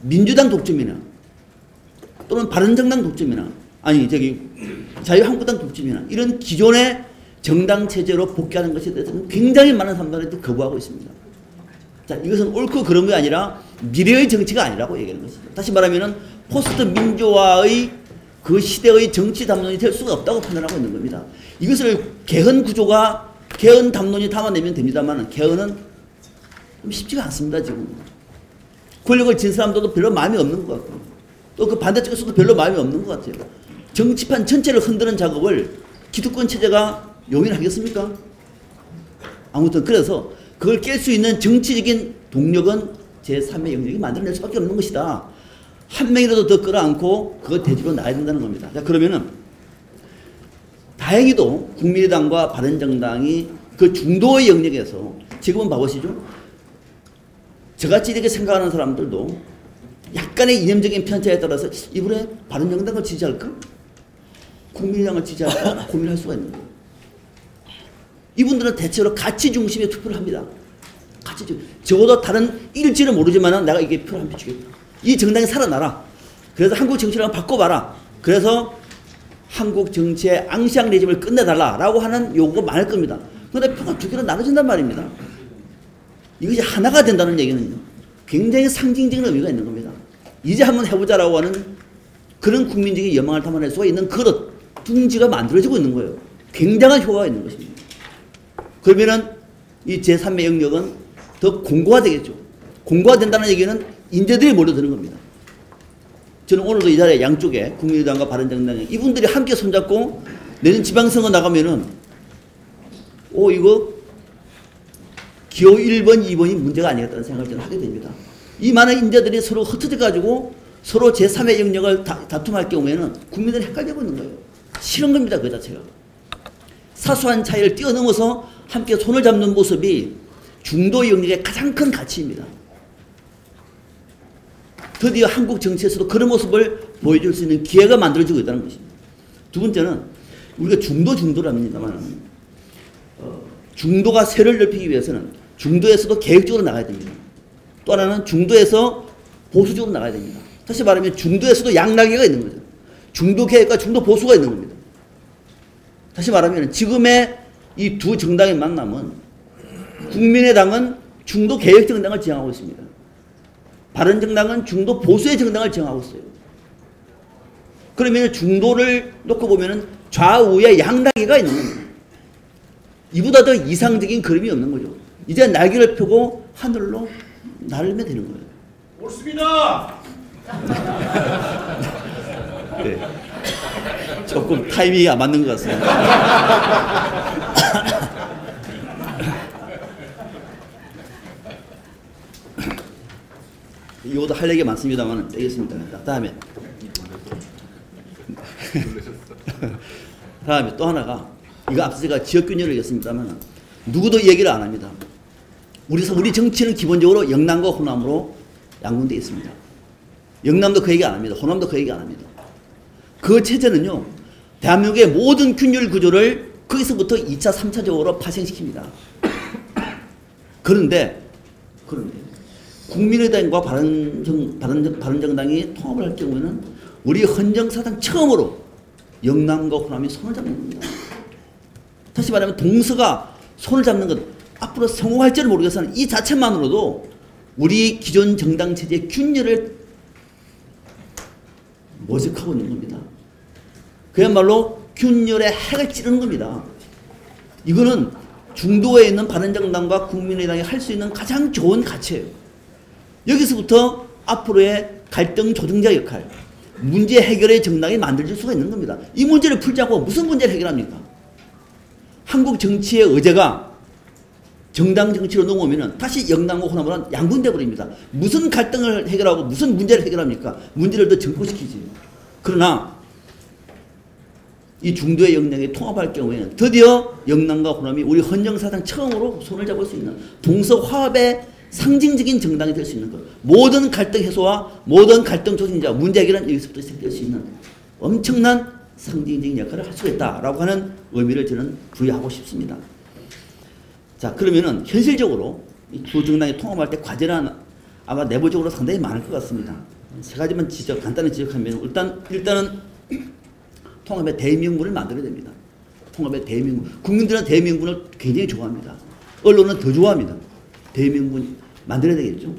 민주당 독점이나 또는 바른정당 독점이나 아니 자유한국당 독점이나 이런 기존의 정당 체제로 복귀하는 것에 대해서는 굉장히 많은 사람들이 거부하고 있습니다. 자, 이것은 옳고 그런 게 아니라 미래의 정치가 아니라고 얘기하는 것이죠. 다시 말하면은 포스트 민주화의 그 시대의 정치 담론이 될 수가 없다고 판단하고 있는 겁니다. 이것을 개헌 구조가 개헌 담론이 담아내면 됩니다만 개헌은 좀 쉽지가 않습니다. 지금 권력을 진 사람들도 별로 마음이 없는 것 같고 또 그 반대쪽에서도 별로 마음이 없는 것 같아요. 정치판 전체를 흔드는 작업을 기득권 체제가 용인하겠습니까? 아무튼 그래서 그걸 깰 수 있는 정치적인 동력은 제3의 영역이 만들어낼 수밖에 없는 것이다. 한 명이라도 더 끌어안고 그거 대주로 나야 된다는 겁니다. 자, 그러면은 다행히도 국민의당과 바른정당이 그 중도의 영역에서 지금은 봐보시죠. 저같이 이렇게 생각하는 사람들도 약간의 이념적인 편차에 따라서 이번에 바른정당을 지지할까? 국민의당을 지지할까? 고민할 수가 있는 거예요. 이분들은 대체로 가치 중심의 투표를 합니다. 가치 중심. 적어도 다른 일지는 모르지만 내가 이게 표를 한 표 주겠다. 이 정당이 살아나라. 그래서 한국 정치를 한번 바꿔봐라. 그래서 한국 정치의 앙시앙 레짐을 끝내달라라고 하는 요구가 많을 겁니다. 그런데 표가 두 개로 나눠진단 말입니다. 이것이 하나가 된다는 얘기는요. 굉장히 상징적인 의미가 있는 겁니다. 이제 한번 해보자라고 하는 그런 국민적인 열망을 담아낼 수가 있는 그릇, 둥지가 만들어지고 있는 거예요. 굉장한 효과가 있는 것입니다. 그러면은 이 제3의 영역은 더 공고화되겠죠. 공고화된다는 얘기는 인재들이 몰려드는 겁니다. 저는 오늘도 이 자리에 양쪽에 국민의당과 바른정당 이분들이 함께 손잡고 내년 지방선거 나가면은 이거 기호 1번, 2번이 문제가 아니겠다는 생각을 저는 하게 됩니다. 이 많은 인재들이 서로 흩어져가지고 서로 제3의 영역을 다툼할 경우에는 국민들이 헷갈리고 있는 거예요. 싫은 겁니다. 그 자체가. 사소한 차이를 뛰어넘어서 함께 손을 잡는 모습이 중도 영역의 가장 큰 가치입니다. 드디어 한국 정치에서도 그런 모습을 보여줄 수 있는 기회가 만들어지고 있다는 것입니다. 두 번째는 우리가 중도를 합니다만 중도가 세를 넓히기 위해서는 중도에서도 계획적으로 나가야 됩니다. 또 하나는 중도에서 보수적으로 나가야 됩니다. 다시 말하면 중도에서도 양날개가 있는 거죠. 중도 계획과 중도 보수가 있는 겁니다. 다시 말하면 지금의 이 두 정당의 만남은 국민의당은 중도 계획 정당을 지향하고 있습니다. 바른정당은 중도 보수의 정당을 지향하고 있어요. 그러면 중도를 놓고 보면 좌우에 양날개가 있는 겁니다. 이보다 더 이상적인 그림이 없는 거죠. 이제 날개를 펴고 하늘로 날면 되는 거예요. 옳습니다. 네. 조금 타이밍이 안 맞는 것 같습니다. 이것도 할 얘기가 많습니다만 빼겠습니다. 다음에 또 하나가 이거 앞서 제가 지역균열을 얘기했습니다만 누구도 얘기를 안 합니다. 우리 정치는 기본적으로 영남과 호남으로 양분되어 있습니다. 영남도 그 얘기 안 합니다. 호남도 그 얘기 안 합니다. 그 체제는요. 대한민국의 모든 균열 구조를 거기서부터 2차, 3차적으로 파생시킵니다. 그런데 국민의당과 바른정당이 통합을 할 경우에는 우리 헌정사상 처음으로 영남과 호남이 손을 잡는 겁니다. 다시 말하면 동서가 손을 잡는 것 앞으로 성공할지는 모르겠으나 이 자체만으로도 우리 기존 정당 체제의 균열을 모색하고 있는 겁니다. 그야말로 균열의 핵을 찌르는 겁니다. 이거는 중도에 있는 바른정당과 국민의당이 할 수 있는 가장 좋은 가치예요. 여기서부터 앞으로의 갈등 조정자 역할, 문제 해결의 정당이 만들어질 수가 있는 겁니다. 이 문제를 풀자고 무슨 문제를 해결합니까? 한국 정치의 의제가 정당 정치로 넘어오면 다시 영당과 호남으로 양분돼 버립니다. 무슨 갈등을 해결하고 무슨 문제를 해결합니까? 문제를 더 증폭시키지. 그러나 이 중도의 역량이 통합할 경우에는 드디어 영남과 호남이 우리 헌정사상 처음으로 손을 잡을 수 있는 동서화합의 상징적인 정당이 될 수 있는 것. 모든 갈등 해소와 모든 갈등 조정자, 문제 해결은 여기서부터 시작될 수 있는 엄청난 상징적인 역할을 할 수가 있다라고 하는 의미를 저는 부여하고 싶습니다. 자, 그러면은 현실적으로 이 두 정당이 통합할 때 과제는 아마 내부적으로 상당히 많을 것 같습니다. 세 가지만 간단히 지적하면 일단은 통합의 대의명분을 만들어야 됩니다. 통합의 대의명분. 국민들은 대의명분을 굉장히 좋아합니다. 언론은 더 좋아합니다. 대의명분 만들어야 되겠죠.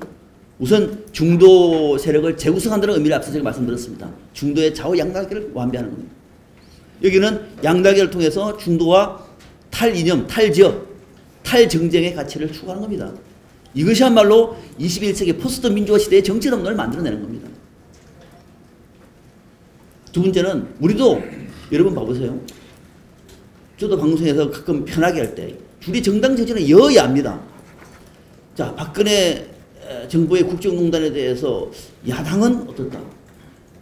우선 중도 세력을 재구성한다는 의미를 앞서 제가 말씀드렸습니다. 중도의 좌우 양다기를 완비하는 겁니다. 여기는 양다기를 통해서 중도와 탈이념, 탈지역, 탈정쟁의 가치를 추구하는 겁니다. 이것이야말로 21세기 포스트 민주화 시대의 정치 담론을 만들어내는 겁니다. 두 번째는 우리도 여러분 봐보세요. 저도 방송에서 가끔 편하게 할 때 우리 정당 정치는 여야입니다. 자, 박근혜 정부의 국정농단에 대해서 야당은 어떻다?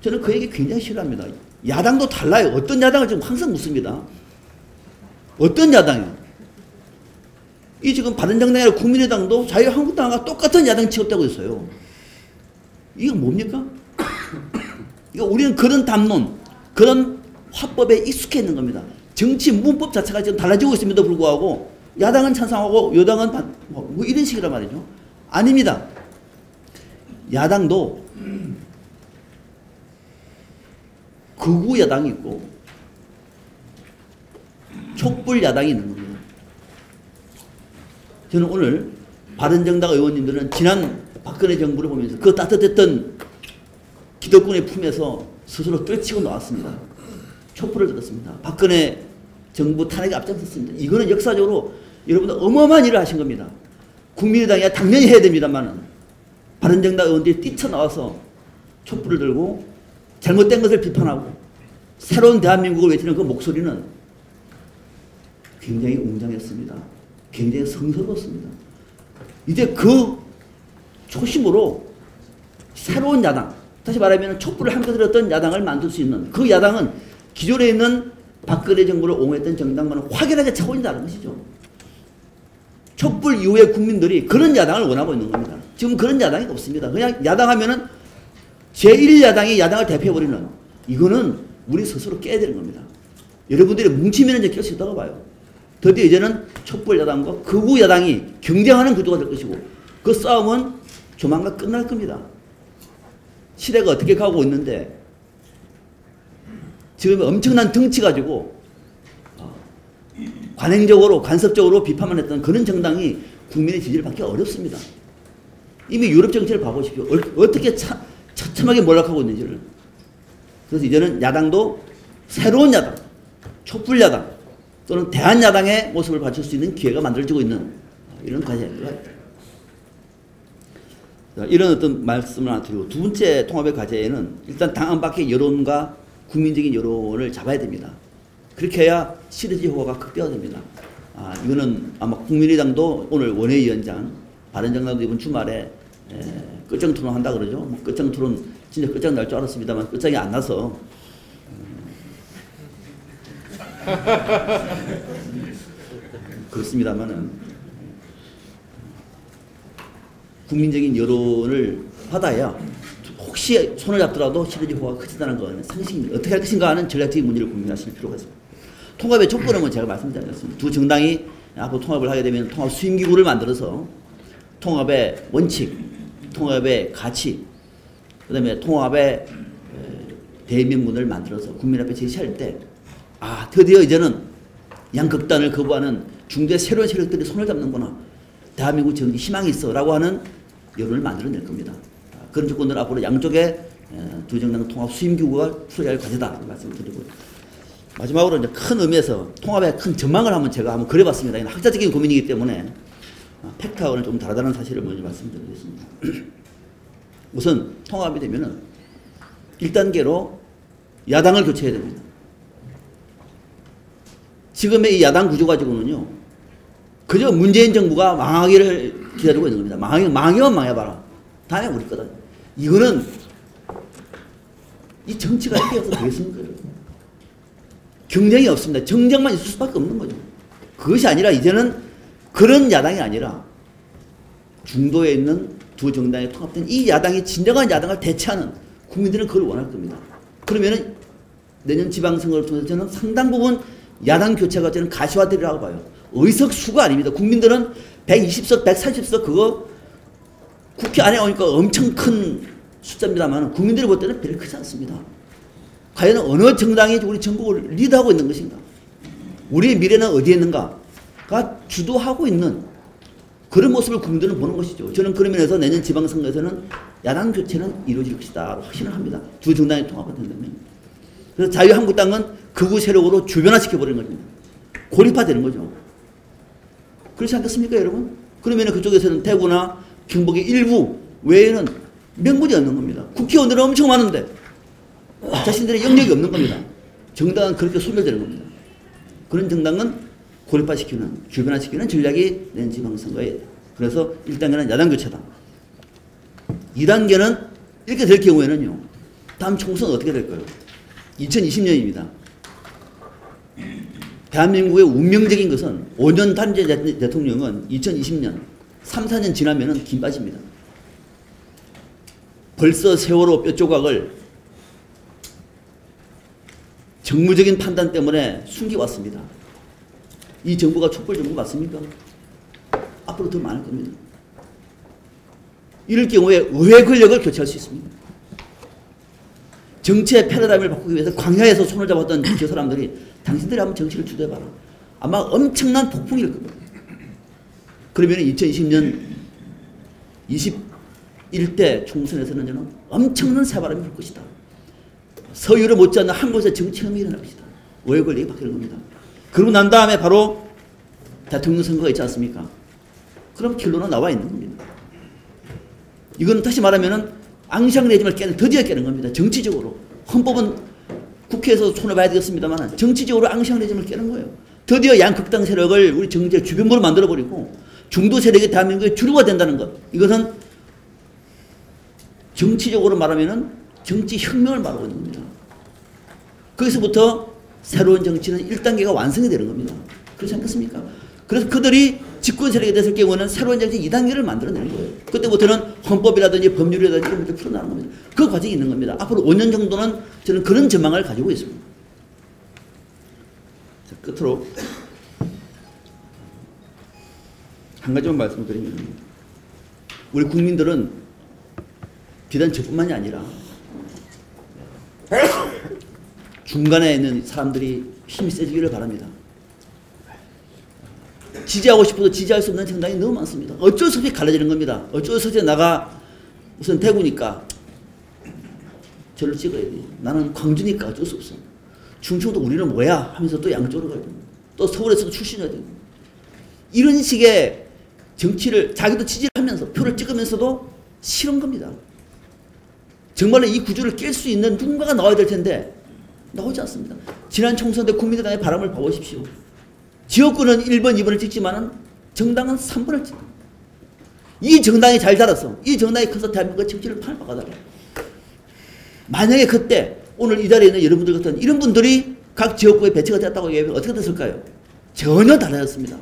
저는 그 얘기 굉장히 싫어합니다. 야당도 달라요. 어떤 야당을 지금 항상 묻습니다. 어떤 야당이요? 이 지금 바른정당이나 국민의당도 자유한국당과 똑같은 야당 취급되고 있어요. 이거 뭡니까? 이거 우리는 그런 담론, 그런 화법에 익숙해 있는 겁니다. 정치 문법 자체가 지금 달라지고 있음에도 불구하고 야당은 찬성하고 여당은 뭐 이런 식이란 말이죠. 아닙니다. 야당도 극우 야당이 있고 촛불 야당이 있는 겁니다. 저는 오늘 바른정당 의원님들은 지난 박근혜 정부를 보면서 그 따뜻했던 기득권의 품에서 스스로 떨치고 나왔습니다. 촛불을 들었습니다. 박근혜 정부 탄핵에 앞장섰습니다. 이거는 역사적으로 여러분들 어마어마한 일을 하신 겁니다. 국민의당이야 당연히 해야 됩니다만은 바른정당 의원들이 뛰쳐나와서 촛불을 들고 잘못된 것을 비판하고 새로운 대한민국을 외치는 그 목소리는 굉장히 웅장했습니다. 굉장히 성스러웠습니다. 이제 그 초심으로 새로운 야당, 다시 말하면 촛불을 함께 들었던 야당을 만들 수 있는 그 야당은 기존에 있는 박근혜 정부를 옹호했던 정당과는 확연하게 차원이 다른 것이죠. 촛불 이후에 국민들이 그런 야당을 원하고 있는 겁니다. 지금 그런 야당이 없습니다. 그냥 야당하면은 제1야당이 야당을 대표해버리는 이거는 우리 스스로 깨야 되는 겁니다. 여러분들이 뭉치면 이제 깰 수 있다고 봐요. 드디어 이제는 촛불 야당과 극우 야당이 경쟁하는 구도가 될 것이고 그 싸움은 조만간 끝날 겁니다. 시대가 어떻게 가고 있는데 지금 엄청난 덩치 가지고 관행적으로 간섭적으로 비판만 했던 그런 정당이 국민의 지지를 받기 어렵습니다. 이미 유럽 정치를 봐보십시오. 어떻게 처참하게 몰락하고 있는지를. 그래서 이제는 야당도 새로운 야당, 촛불 야당 또는 대한야당의 모습을 갖출 수 있는 기회가 만들어지고 있는 이런 과제가 있다. 이런 어떤 말씀을 하나 드리고 두 번째 통합의 과제에는 일단 당 안팎의 여론과 국민적인 여론을 잡아야 됩니다. 그렇게 해야 시너지 효과가 극대화됩니다. 이거는 아마 국민의당도 오늘 원외위원장, 바른정당도 이번 주말에 끝장 토론한다 그러죠. 뭐 끝장 토론 진짜 끝장 날 줄 알았습니다만 끝장이 안 나서 그렇습니다만은 국민적인 여론을 받아야 혹시 손을 잡더라도 시너지 효과가 커진다는 것은 상식입니다. 어떻게 할 것인가 하는 전략적인 문제를 고민하실 필요가 있습니다. 통합의 촉구는 제가 말씀드렸습니다. 두 정당이 앞으로 통합을 하게 되면 통합 수임기구를 만들어서 통합의 원칙, 통합의 가치, 그 다음에 통합의 대의명분을 만들어서 국민 앞에 제시할 때 드디어 이제는 양극단을 거부하는 중도의 새로운 세력들이 손을 잡는구나. 대한민국 정치 희망이 있어 라고 하는 여론을 만들어낼 겁니다. 그런 조건들 앞으로 양쪽의 두 정당 통합 수임기구가 풀어야 할 과제다 말씀을 드리고요. 마지막으로 이제 큰 의미에서 통합의 큰 전망을 한번 그려봤습니다. 이건 학자적인 고민이기 때문에 팩트하고는 좀 다르다는 사실을 먼저 말씀드리겠습니다. 우선 통합이 되면은 1단계로 야당을 교체해야 됩니다. 지금의 이 야당 구조 가지고는요, 그저 문재인 정부가 망하기를 기다리고 있는 겁니다. 망하기만 망해봐라. 다음에 우리 거다. 이거는 이 정치가 이렇게 해서 되겠습니까? 경쟁이 없습니다. 정쟁만 있을 수밖에 없는 거죠. 그것이 아니라 이제는 그런 야당이 아니라 중도에 있는 두 정당이 통합된 이 야당이 진정한 야당을 대체하는, 국민들은 그걸 원할 겁니다. 그러면은 내년 지방선거를 통해서 저는 상당 부분 야당 교체가 저는 가시화되리라고 봐요. 의석수가 아닙니다. 국민들은 120석, 140석 그거 국회 안에 오니까 엄청 큰 숫자입니다만 국민들이 볼 때는 별로 크지 않습니다. 과연 어느 정당이 우리 전국을 리드하고 있는 것인가? 우리의 미래는 어디에 있는가가 주도하고 있는 그런 모습을 국민들은 보는 것이죠. 저는 그런 면에서 내년 지방선거에서는 야당 교체는 이루어질 것이다 확신을 합니다. 두 정당이 통합이 된다면. 그래서 자유한국당은 극우 세력으로 주변화시켜버리는 겁니다. 고립화되는 거죠. 그렇지 않겠습니까, 여러분? 그러면 그쪽에서는 대구나 경북의 일부 외에는 명분이 없는 겁니다. 국회의원들은 엄청 많은데 자신들의 영역이 없는 겁니다. 정당은 그렇게 소멸되는 겁니다. 그런 정당은 고립화시키는, 주변화시키는 전략이 내년 지방선거에. 그래서 1단계는 야당 교체다. 2단계는 이렇게 될 경우에는요, 다음 총선 어떻게 될까요? 2020년입니다. 대한민국의 운명적인 것은 5년 단재 대통령은 2020년 3, 4년 지나면은 김 빠집니다. 벌써 세월호 뼈 조각을 정무적인 판단 때문에 숨겨왔습니다. 이 정부가 촛불 정부 맞습니까? 앞으로 더 많을 겁니다. 이럴 경우에 의회 권력을 교체할 수 있습니다. 정치의 패러다임을 바꾸기 위해서 광야에서 손을 잡았던 저 사람들이 당신들이 한번 정치를 주도해봐라. 아마 엄청난 폭풍일 겁니다. 그러면 2020년 21대 총선에서는 저는 엄청난 새바람이 불 것이다. 서유를 못지않는 한 곳에 정치혁명이 일어날 것이다. 의회 권력이 바뀌는 겁니다. 그러고 난 다음에 바로 대통령 선거가 있지 않습니까? 그럼 결론은 나와 있는 겁니다. 이건 다시 말하면은 앙샹 레짐을 드디어 깨는 겁니다. 정치적으로. 헌법은 국회에서 손을 봐야 되겠습니다만 정치적으로 앙샹 레짐을 깨는 거예요. 드디어 양극당 세력을 우리 정치의 주변부로 만들어버리고 중도 세력이 대한민국의 주류가 된다는 것. 이것은 정치적으로 말하면은 정치 혁명을 말하고 있는 겁니다. 거기서부터 새로운 정치는 1단계가 완성이 되는 겁니다. 그렇지 않겠습니까? 그래서 그들이 집권 세력이 됐을 경우는 새로운 정치 2단계를 만들어내는 거예요. 그때부터는 헌법이라든지 법률이라든지 이런 것들을 풀어나가는 겁니다. 그 과정이 있는 겁니다. 앞으로 5년 정도는 저는 그런 전망을 가지고 있습니다. 자, 끝으로 한 가지만 말씀드리면 우리 국민들은 비단 저뿐만이 아니라 중간에 있는 사람들이 힘이 세지기를 바랍니다. 지지하고 싶어도 지지할 수 없는 정당이 너무 많습니다. 어쩔 수 없이 갈라지는 겁니다. 어쩔 수 없이 나가 우선 대구니까 저를 찍어야 돼. 나는 광주니까 어쩔 수 없어. 충청도 우리는 뭐야 하면서 또 양쪽으로 가야 됩니다. 또 서울에서도 출신해야 됩니다. 이런 식의 정치를 자기도 지지를 하면서 표를 찍으면서도 싫은 겁니다. 정말로 이 구조를 깰 수 있는 누군가가 나와야 될 텐데 나오지 않습니다. 지난 총선 때 국민의당의 바람을 봐보십시오. 지역구는 1번, 2번을 찍지만은 정당은 3번을 찍어. 이 정당이 잘 자라서 이 정당이 커서 대한민국 정치를 판을 바꿔달라. 만약에 그때 오늘 이 자리에 있는 여러분들 같은 이런 분들이 각 지역구에 배치가 됐다고 얘기하면 어떻게 됐을까요? 전혀 달라졌습니다.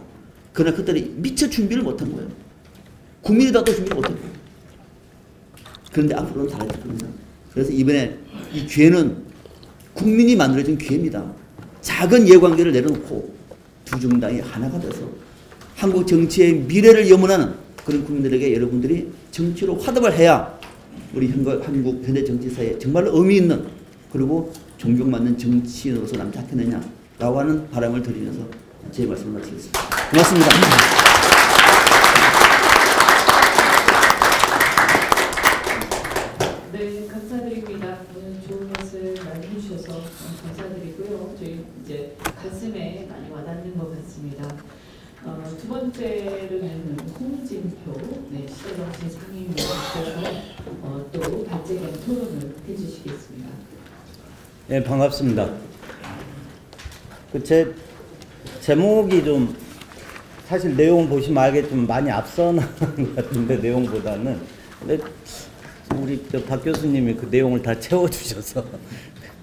그러나 그들이 미처 준비를 못한 거예요. 국민의당도 준비를 못한 거예요. 그런데 앞으로는 달라질 겁니다. 그래서 이번에 이 기회는 국민이 만들어준 기회입니다. 작은 이해관계를 내려놓고 두 정당이 하나가 돼서 한국 정치의 미래를 염원하는 그런 국민들에게 여러분들이 정치로 화답을 해야 우리 한국 현대 정치사에 정말로 의미 있는 그리고 존경받는 정치인으로서 남지 않겠느냐라고 하는 바람을 드리면서 제 말씀을 마치겠습니다. 고맙습니다. 네, 감사드립니다. 오늘 좋은 말씀 많이 해주셔서 감사드리고요. 저희 이제 가슴에 많이 와닿는 것 같습니다. 두 번째로는 홍진표 시대정치 상임위원께서 또 발제견 토론을 해주시겠습니다. 네, 반갑습니다. 제 제목이 좀 사실 내용 보시면 알겠지만 많이 앞서 나가는 것 같은데 내용보다는 근데 우리 박 교수님이 그 내용을 다 채워주셔서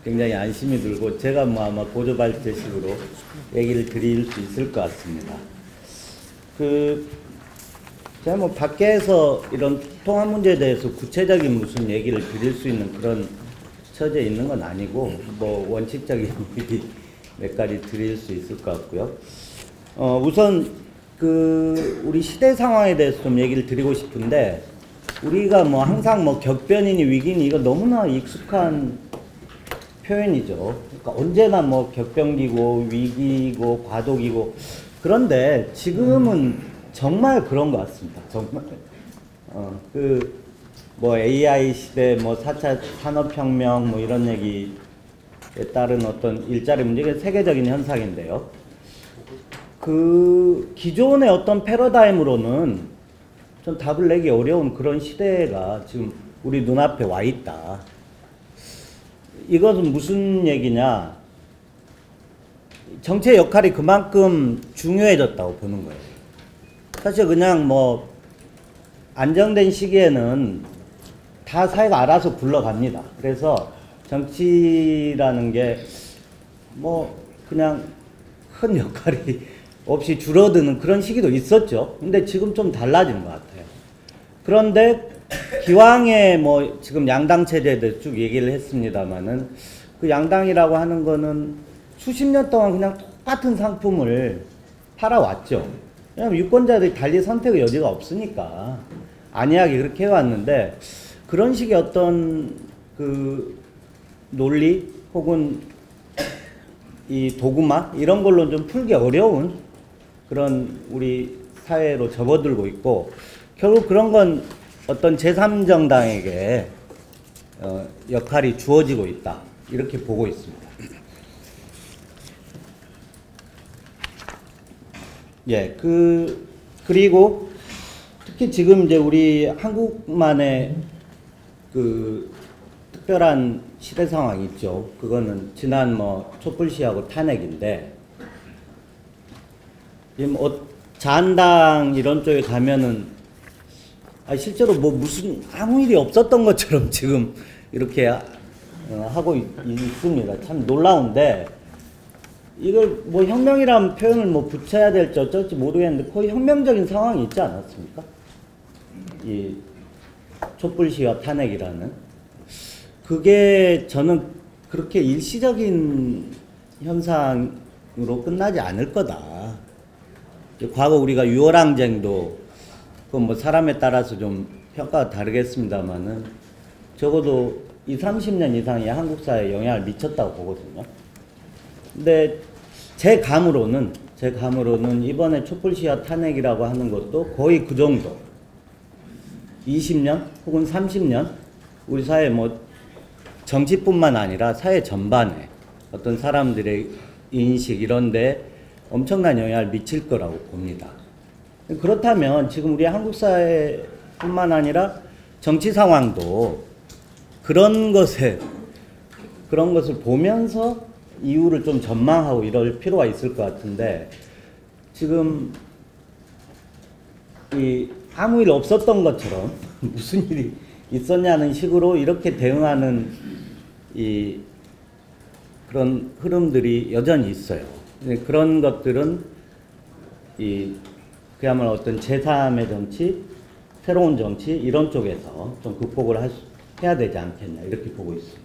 굉장히 안심이 들고 제가 뭐 아마 보조 발제식으로 얘기를 드릴 수 있을 것 같습니다. 제가 뭐 밖에서 이런 통합 문제에 대해서 구체적인 무슨 얘기를 드릴 수 있는 그런 처지에 있는 건 아니고 뭐 원칙적인 얘기 몇 가지 드릴 수 있을 것 같고요. 우선 우리 시대 상황에 대해서 좀 얘기를 드리고 싶은데 우리가 뭐 항상 뭐 격변이니 위기니 이거 너무나 익숙한 표현이죠. 그러니까 언제나 뭐 격변기고 위기고 과도기고 그런데 지금은 정말 그런 것 같습니다. 정말 뭐 AI 시대, 뭐 4차 산업혁명 뭐 이런 얘기에 따른 어떤 일자리 문제, 이게 세계적인 현상인데요. 기존의 어떤 패러다임으로는 좀 답을 내기 어려운 그런 시대가 지금 우리 눈앞에 와 있다. 이것은 무슨 얘기냐? 정치의 역할이 그만큼 중요해졌다고 보는 거예요. 사실 그냥 뭐 안정된 시기에는 다 사회가 알아서 굴러갑니다. 그래서 정치라는 게 뭐 그냥 큰 역할이 없이 줄어드는 그런 시기도 있었죠. 근데 지금 좀 달라진 것 같아요. 그런데 기왕에 뭐 지금 양당 체제에 대해서 쭉 얘기를 했습니다마는 그 양당이라고 하는 거는 수십 년 동안 그냥 똑같은 상품을 팔아왔죠. 왜냐하면 유권자들이 달리 선택의 여지가 없으니까 안이하게 그렇게 해왔는데 그런 식의 어떤 논리 혹은 이 도구마 이런 걸로 좀 풀기 어려운 그런 우리 사회로 접어들고 있고 결국 그런 건 어떤 제3정당에게 역할이 주어지고 있다 이렇게 보고 있습니다. 예, 그리고 특히 지금 이제 우리 한국만의 특별한 시대 상황이 있죠. 그거는 지난 뭐 촛불시하고 탄핵인데, 지금 자한당 이런 쪽에 가면은 실제로 뭐 무슨 아무 일이 없었던 것처럼 지금 이렇게 하고 있습니다. 참 놀라운데 이걸 뭐 혁명이라는 표현을 뭐 붙여야 될지 어쩔지 모르겠는데 거의 혁명적인 상황이 있지 않았습니까? 이 촛불시와 탄핵이라는 그게 저는 그렇게 일시적인 현상으로 끝나지 않을 거다. 과거 우리가 6월 항쟁도 그건 뭐 사람에 따라서 좀 평가가 다르겠습니다만은 적어도 20-30년 이상이 한국 사회에 영향을 미쳤다고 보거든요. 근데 제 감으로는 이번에 촛불시와 탄핵이라고 하는 것도 거의 그 정도 20년 혹은 30년 우리 사회 뭐 정치뿐만 아니라 사회 전반에 어떤 사람들의 인식 이런 데 엄청난 영향을 미칠 거라고 봅니다. 그렇다면 지금 우리 한국 사회뿐만 아니라 정치 상황도 그런 것을 보면서 이유를 좀 전망하고 이럴 필요가 있을 것 같은데 지금 아무 일 없었던 것처럼 무슨 일이 있었냐는 식으로 이렇게 대응하는 그런 흐름들이 여전히 있어요. 그런 것들은 그야말로 어떤 제3의 정치, 새로운 정치 이런 쪽에서 좀 극복을 해야 되지 않겠냐 이렇게 보고 있습니다.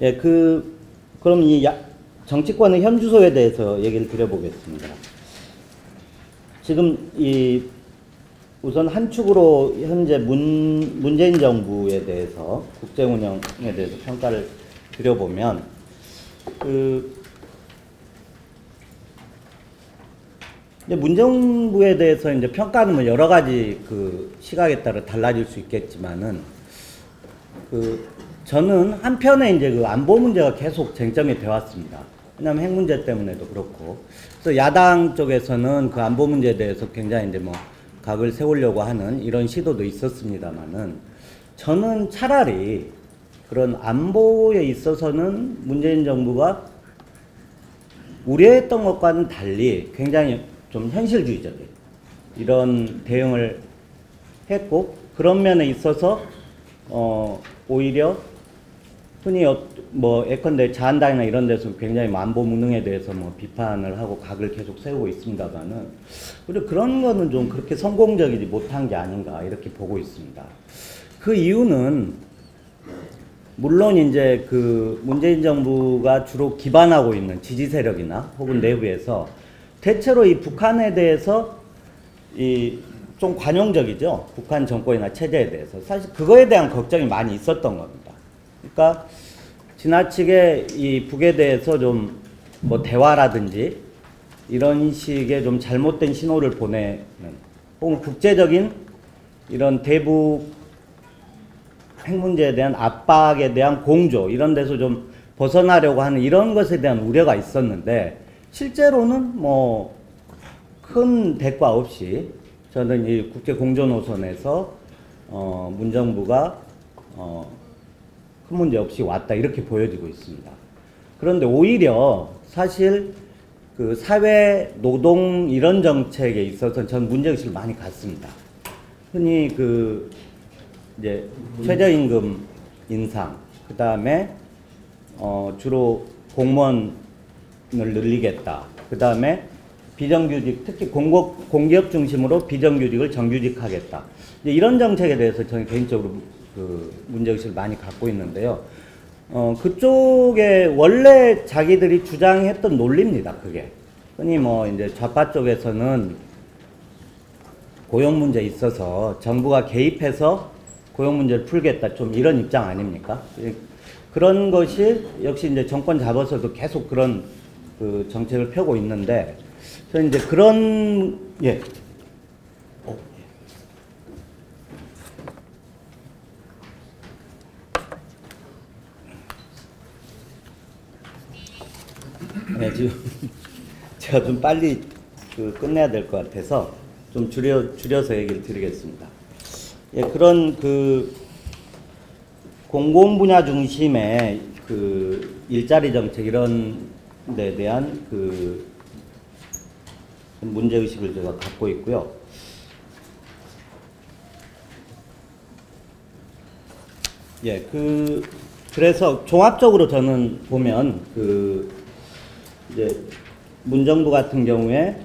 예, 그럼 이 정치권의 현주소에 대해서 얘기를 드려보겠습니다. 지금 우선 한 축으로 현재 문재인 정부에 대해서 국정 운영에 대해서 평가를 드려보면 문재인 정부에 대해서 이제 평가는 뭐 여러 가지 시각에 따라 달라질 수 있겠지만은 저는 한편에 이제 그 안보 문제가 계속 쟁점이 되어 왔습니다. 왜냐하면 핵 문제 때문에도 그렇고. 그래서 야당 쪽에서는 그 안보 문제에 대해서 굉장히 이제 뭐 각을 세우려고 하는 이런 시도도 있었습니다만은 저는 차라리 그런 안보에 있어서는 문재인 정부가 우려했던 것과는 달리 굉장히 좀 현실주의적인 이런 대응을 했고, 그런 면에 있어서 오히려 흔히 뭐 예컨대 자한당이나 이런 데서 굉장히 안보 무능에 대해서 뭐 비판을 하고 각을 계속 세우고 있습니다만은 그리고 그런 거는 좀 그렇게 성공적이지 못한 게 아닌가 이렇게 보고 있습니다. 그 이유는 물론 이제 그 문재인 정부가 주로 기반하고 있는 지지 세력이나 혹은 내부에서 대체로 이 북한에 대해서 이 좀 관용적이죠. 북한 정권이나 체제에 대해서. 사실 그거에 대한 걱정이 많이 있었던 겁니다. 그러니까 지나치게 이 북에 대해서 좀 뭐 대화라든지 이런 식의 좀 잘못된 신호를 보내는 혹은 국제적인 이런 대북 핵 문제에 대한 압박에 대한 공조 이런 데서 좀 벗어나려고 하는 이런 것에 대한 우려가 있었는데 실제로는 뭐 큰 대가 없이 저는 이 국제 공조 노선에서 문정부가 큰 문제 없이 왔다 이렇게 보여지고 있습니다. 그런데 오히려 사실 그 사회 노동 이런 정책에 있어서 전 문제의식을 많이 갖습니다. 흔히 그 이제 최저임금 인상, 그 다음에 주로 공무원을 늘리겠다. 그 다음에 비정규직, 특히 공기업 중심으로 비정규직을 정규직하겠다. 이제 이런 정책에 대해서 저는 개인적으로 그 문제의식을 많이 갖고 있는데요. 그쪽에 원래 자기들이 주장했던 논리입니다. 그게 흔히 뭐 이제 좌파 쪽에서는 고용 문제에 있어서 정부가 개입해서 고용 문제를 풀겠다, 좀 이런 입장 아닙니까? 그런 것이 역시 이제 정권 잡아서도 계속 그런 그 정책을 펴고 있는데, 저는 이제 그런 예. 네, 지금 제가 좀 빨리 끝내야 될 것 같아서 좀 줄여서 얘기를 드리겠습니다. 예, 그런 그 공공 분야 중심의 그 일자리 정책 이런 데 대한 그 문제 의식을 제가 갖고 있고요. 예, 그래서 종합적으로 저는 보면 이제 문정부 같은 경우에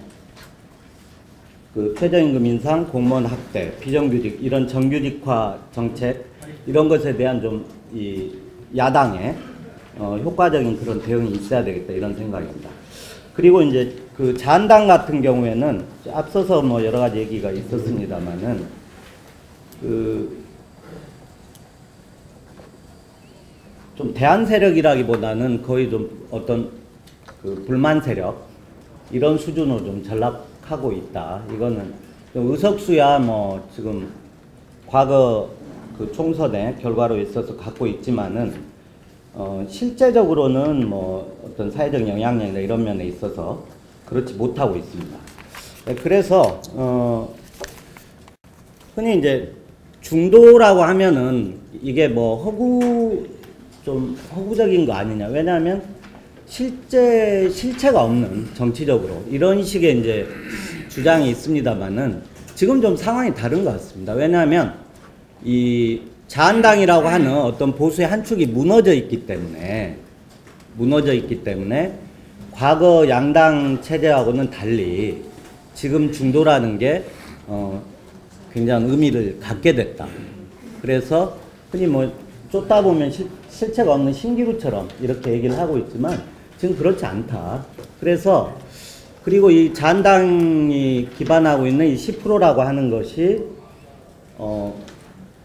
그 최저임금 인상, 공무원 학대, 비정규직 이런 정규직화 정책 이런 것에 대한 좀 이 야당의 효과적인 그런 대응이 있어야 되겠다 이런 생각입니다. 그리고 이제 그 자한당 같은 경우에는 앞서서 뭐 여러 가지 얘기가 있었습니다만은 좀 대안 세력이라기보다는 거의 좀 어떤 그 불만 세력 이런 수준으로 좀 전락하고 있다. 이거는 의석수야 뭐 지금 과거 그 총선의 결과로 있어서 갖고 있지만은 실제적으로는 뭐 어떤 사회적 영향력이나 이런 면에 있어서 그렇지 못하고 있습니다. 그래서 흔히 이제 중도라고 하면은 이게 뭐 허구적인 거 아니냐. 왜냐하면 실체가 없는 정치적으로 이런 식의 이제 주장이 있습니다만은 지금 좀 상황이 다른 것 같습니다. 왜냐하면 이 자한당이라고 하는 어떤 보수의 한 축이 무너져 있기 때문에 과거 양당 체제하고는 달리 지금 중도라는 게 굉장히 의미를 갖게 됐다. 그래서 흔히 뭐 쫓다 보면 실체가 없는 신기루처럼 이렇게 얘기를 하고 있지만 지금 그렇지 않다. 그래서 그리고 이 자한당이 기반하고 있는 이 10%라고 하는 것이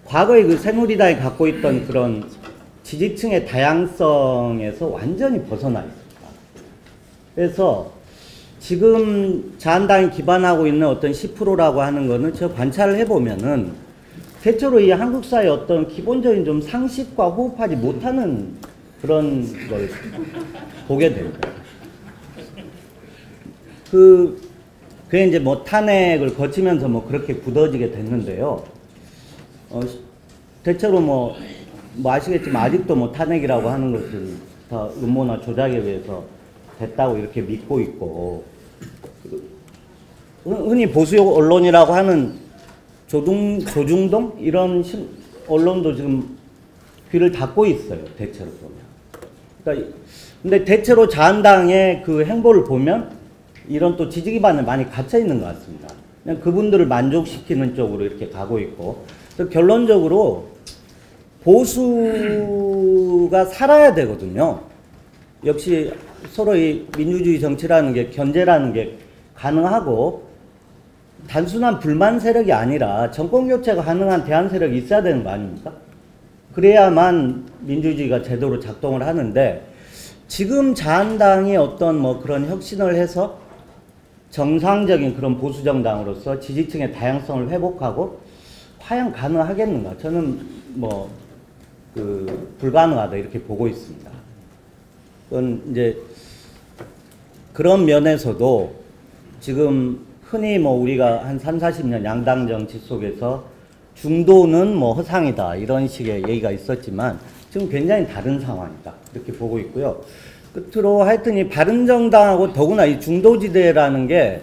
과거에 그 새누리당이 갖고 있던 그런 지지층의 다양성에서 완전히 벗어나 있습니다. 그래서 지금 자한당이 기반하고 있는 어떤 10%라고 하는 거는 제가 관찰을 해보면은 대체로 이 한국 사회의 어떤 기본적인 좀 상식과 호흡하지 못하는 그런 걸 보게 됩니다. 그게 이제 뭐 탄핵을 거치면서 뭐 그렇게 굳어지게 됐는데요. 대체로 뭐 아시겠지만 아직도 뭐 탄핵이라고 하는 것은 다 음모나 조작에 의해서 됐다고 이렇게 믿고 있고, 흔히 보수 언론이라고 하는 조중동 이런 언론도 지금 귀를 닫고 있어요. 대체로 보면. 그러니까 근데 대체로 자한당의 그 행보를 보면 이런 또 지지 기반에 많이 갇혀 있는 것 같습니다. 그냥 그분들을 만족시키는 쪽으로 이렇게 가고 있고, 그래서 결론적으로 보수가 살아야 되거든요. 역시 서로 이 민주주의 정치라는 게, 견제라는 게 가능하고 단순한 불만 세력이 아니라 정권 교체가 가능한 대안 세력이 있어야 되는 거 아닙니까? 그래야만 민주주의가 제대로 작동을 하는데, 지금 자한당이 어떤 뭐 그런 혁신을 해서 정상적인 그런 보수 정당으로서 지지층의 다양성을 회복하고 과연 가능하겠는가? 저는 뭐 불가능하다 이렇게 보고 있습니다. 그건 이제 그런 면에서도 지금 흔히 뭐 우리가 한 30-40년 양당 정치 속에서 중도는 뭐 허상이다 이런 식의 얘기가 있었지만 지금 굉장히 다른 상황이다 이렇게 보고 있고요. 끝으로 하여튼 이 바른정당하고 더구나 이 중도지대라는 게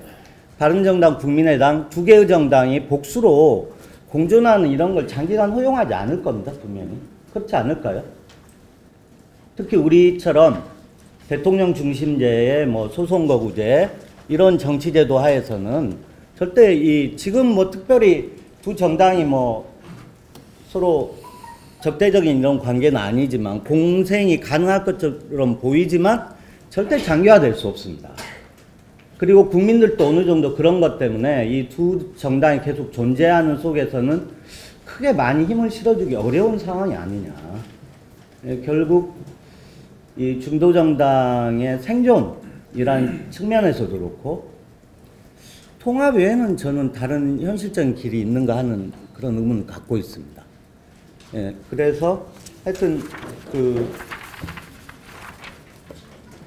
바른정당, 국민의당 두 개의 정당이 복수로 공존하는 이런 걸 장기간 허용하지 않을 겁니다. 분명히. 그렇지 않을까요? 특히 우리처럼 대통령 중심제의 뭐 소선거구제 이런 정치제도 하에서는 절대 지금 뭐 특별히 두 정당이 뭐 서로 적대적인 이런 관계는 아니지만 공생이 가능할 것처럼 보이지만 절대 장기화될 수 없습니다. 그리고 국민들도 어느 정도 그런 것 때문에 이 두 정당이 계속 존재하는 속에서는 크게 많이 힘을 실어주기 어려운 상황이 아니냐. 결국 이 중도정당의 생존이라는 측면에서도 그렇고 통합 외에는 저는 다른 현실적인 길이 있는가 하는 그런 의문을 갖고 있습니다. 예, 그래서 하여튼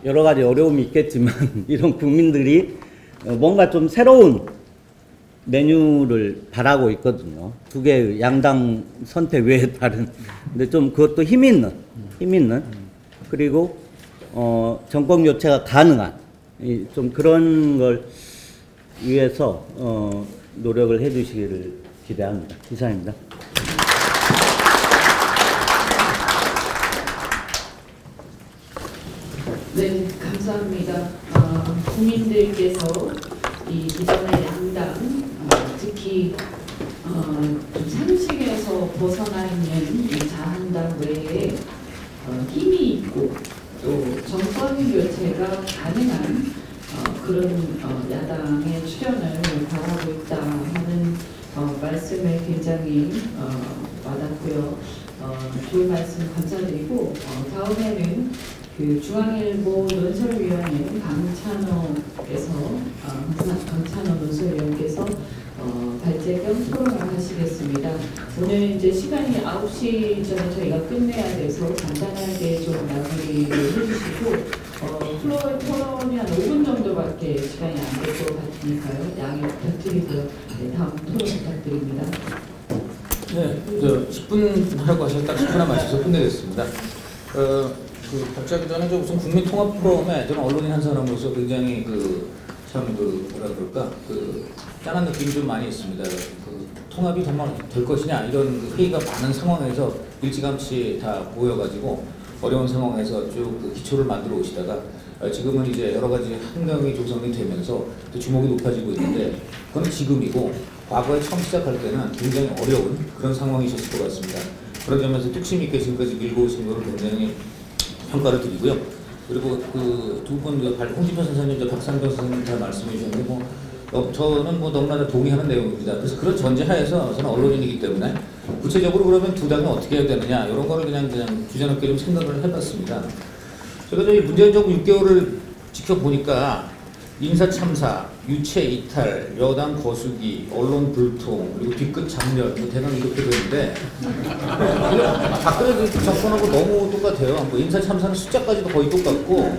여러 가지 어려움이 있겠지만 이런 국민들이 뭔가 좀 새로운 메뉴를 바라고 있거든요. 두 개의 양당 선택 외에 다른. 근데 좀 그것도 힘 있는 그리고 정권 교체가 가능한 좀 그런 걸 위해서 노력을 해주시기를 기대합니다. 이상입니다. 네, 감사합니다. 국민들께서 이 기존의 양당, 특히 좀 상식에서 벗어나 있는 이 자한당 외에 힘이 있고 또 정권 교체가 가능한 그런 야당의 출현을 바라고 있다 하는 말씀에 굉장히 와닿고요. 좋은 말씀 감사드리고 다음에는 그 중앙일보 논설위원회 강찬호 논설위원께서 발제 겸 토론을 하시겠습니다. 오늘 이제 시간이 9시 전에 저희가 끝내야 돼서 간단하게 좀 마무리를 해주시고 플로어 토론이 한 5분 정도밖에 시간이 안 될 것 같으니까요. 양해 부탁드리고요. 네, 다음 토론 부탁드립니다. 네, 10분 하라고 하셨다 10분 맞춰서 끝내겠습니다. 갑자기 저는 우선 국민통합 포럼에 저는 언론인 한 사람으로서 굉장히 짠한 느낌이 좀 많이 있습니다. 통합이 정말 될 것이냐 이런 회의가 많은 상황에서 일찌감치 다 모여가지고 어려운 상황에서 쭉 기초를 만들어 오시다가 지금은 이제 여러 가지 환경이 조성이 되면서 주목이 높아지고 있는데 그건 지금이고 과거에 처음 시작할 때는 굉장히 어려운 그런 상황이셨을 것 같습니다. 그런 점에서 뚝심 있게 지금까지 밀고 오신 것을 굉장히 평가를 드리고요. 그리고 두 분 홍준표 선생님, 박상정 선생님 다 말씀해 주셨는데 저는 너무나 동의하는 내용입니다. 그래서 그런 전제하에서 저는 언론인이기 때문에 구체적으로 그러면 두 당이 어떻게 해야 되느냐 이런 거를 그냥 주저넘게 좀 생각을 해봤습니다. 제가 저희 문재인 정부 6개월을 지켜보니까 인사 참사, 유체 이탈, 여당 거수기, 언론 불통, 그리고 뒤끝 장렬, 뭐 대강 이렇게 되는데 박근혜 정권하고 너무 똑같아요. 뭐 인사 참사는 숫자까지도 거의 똑같고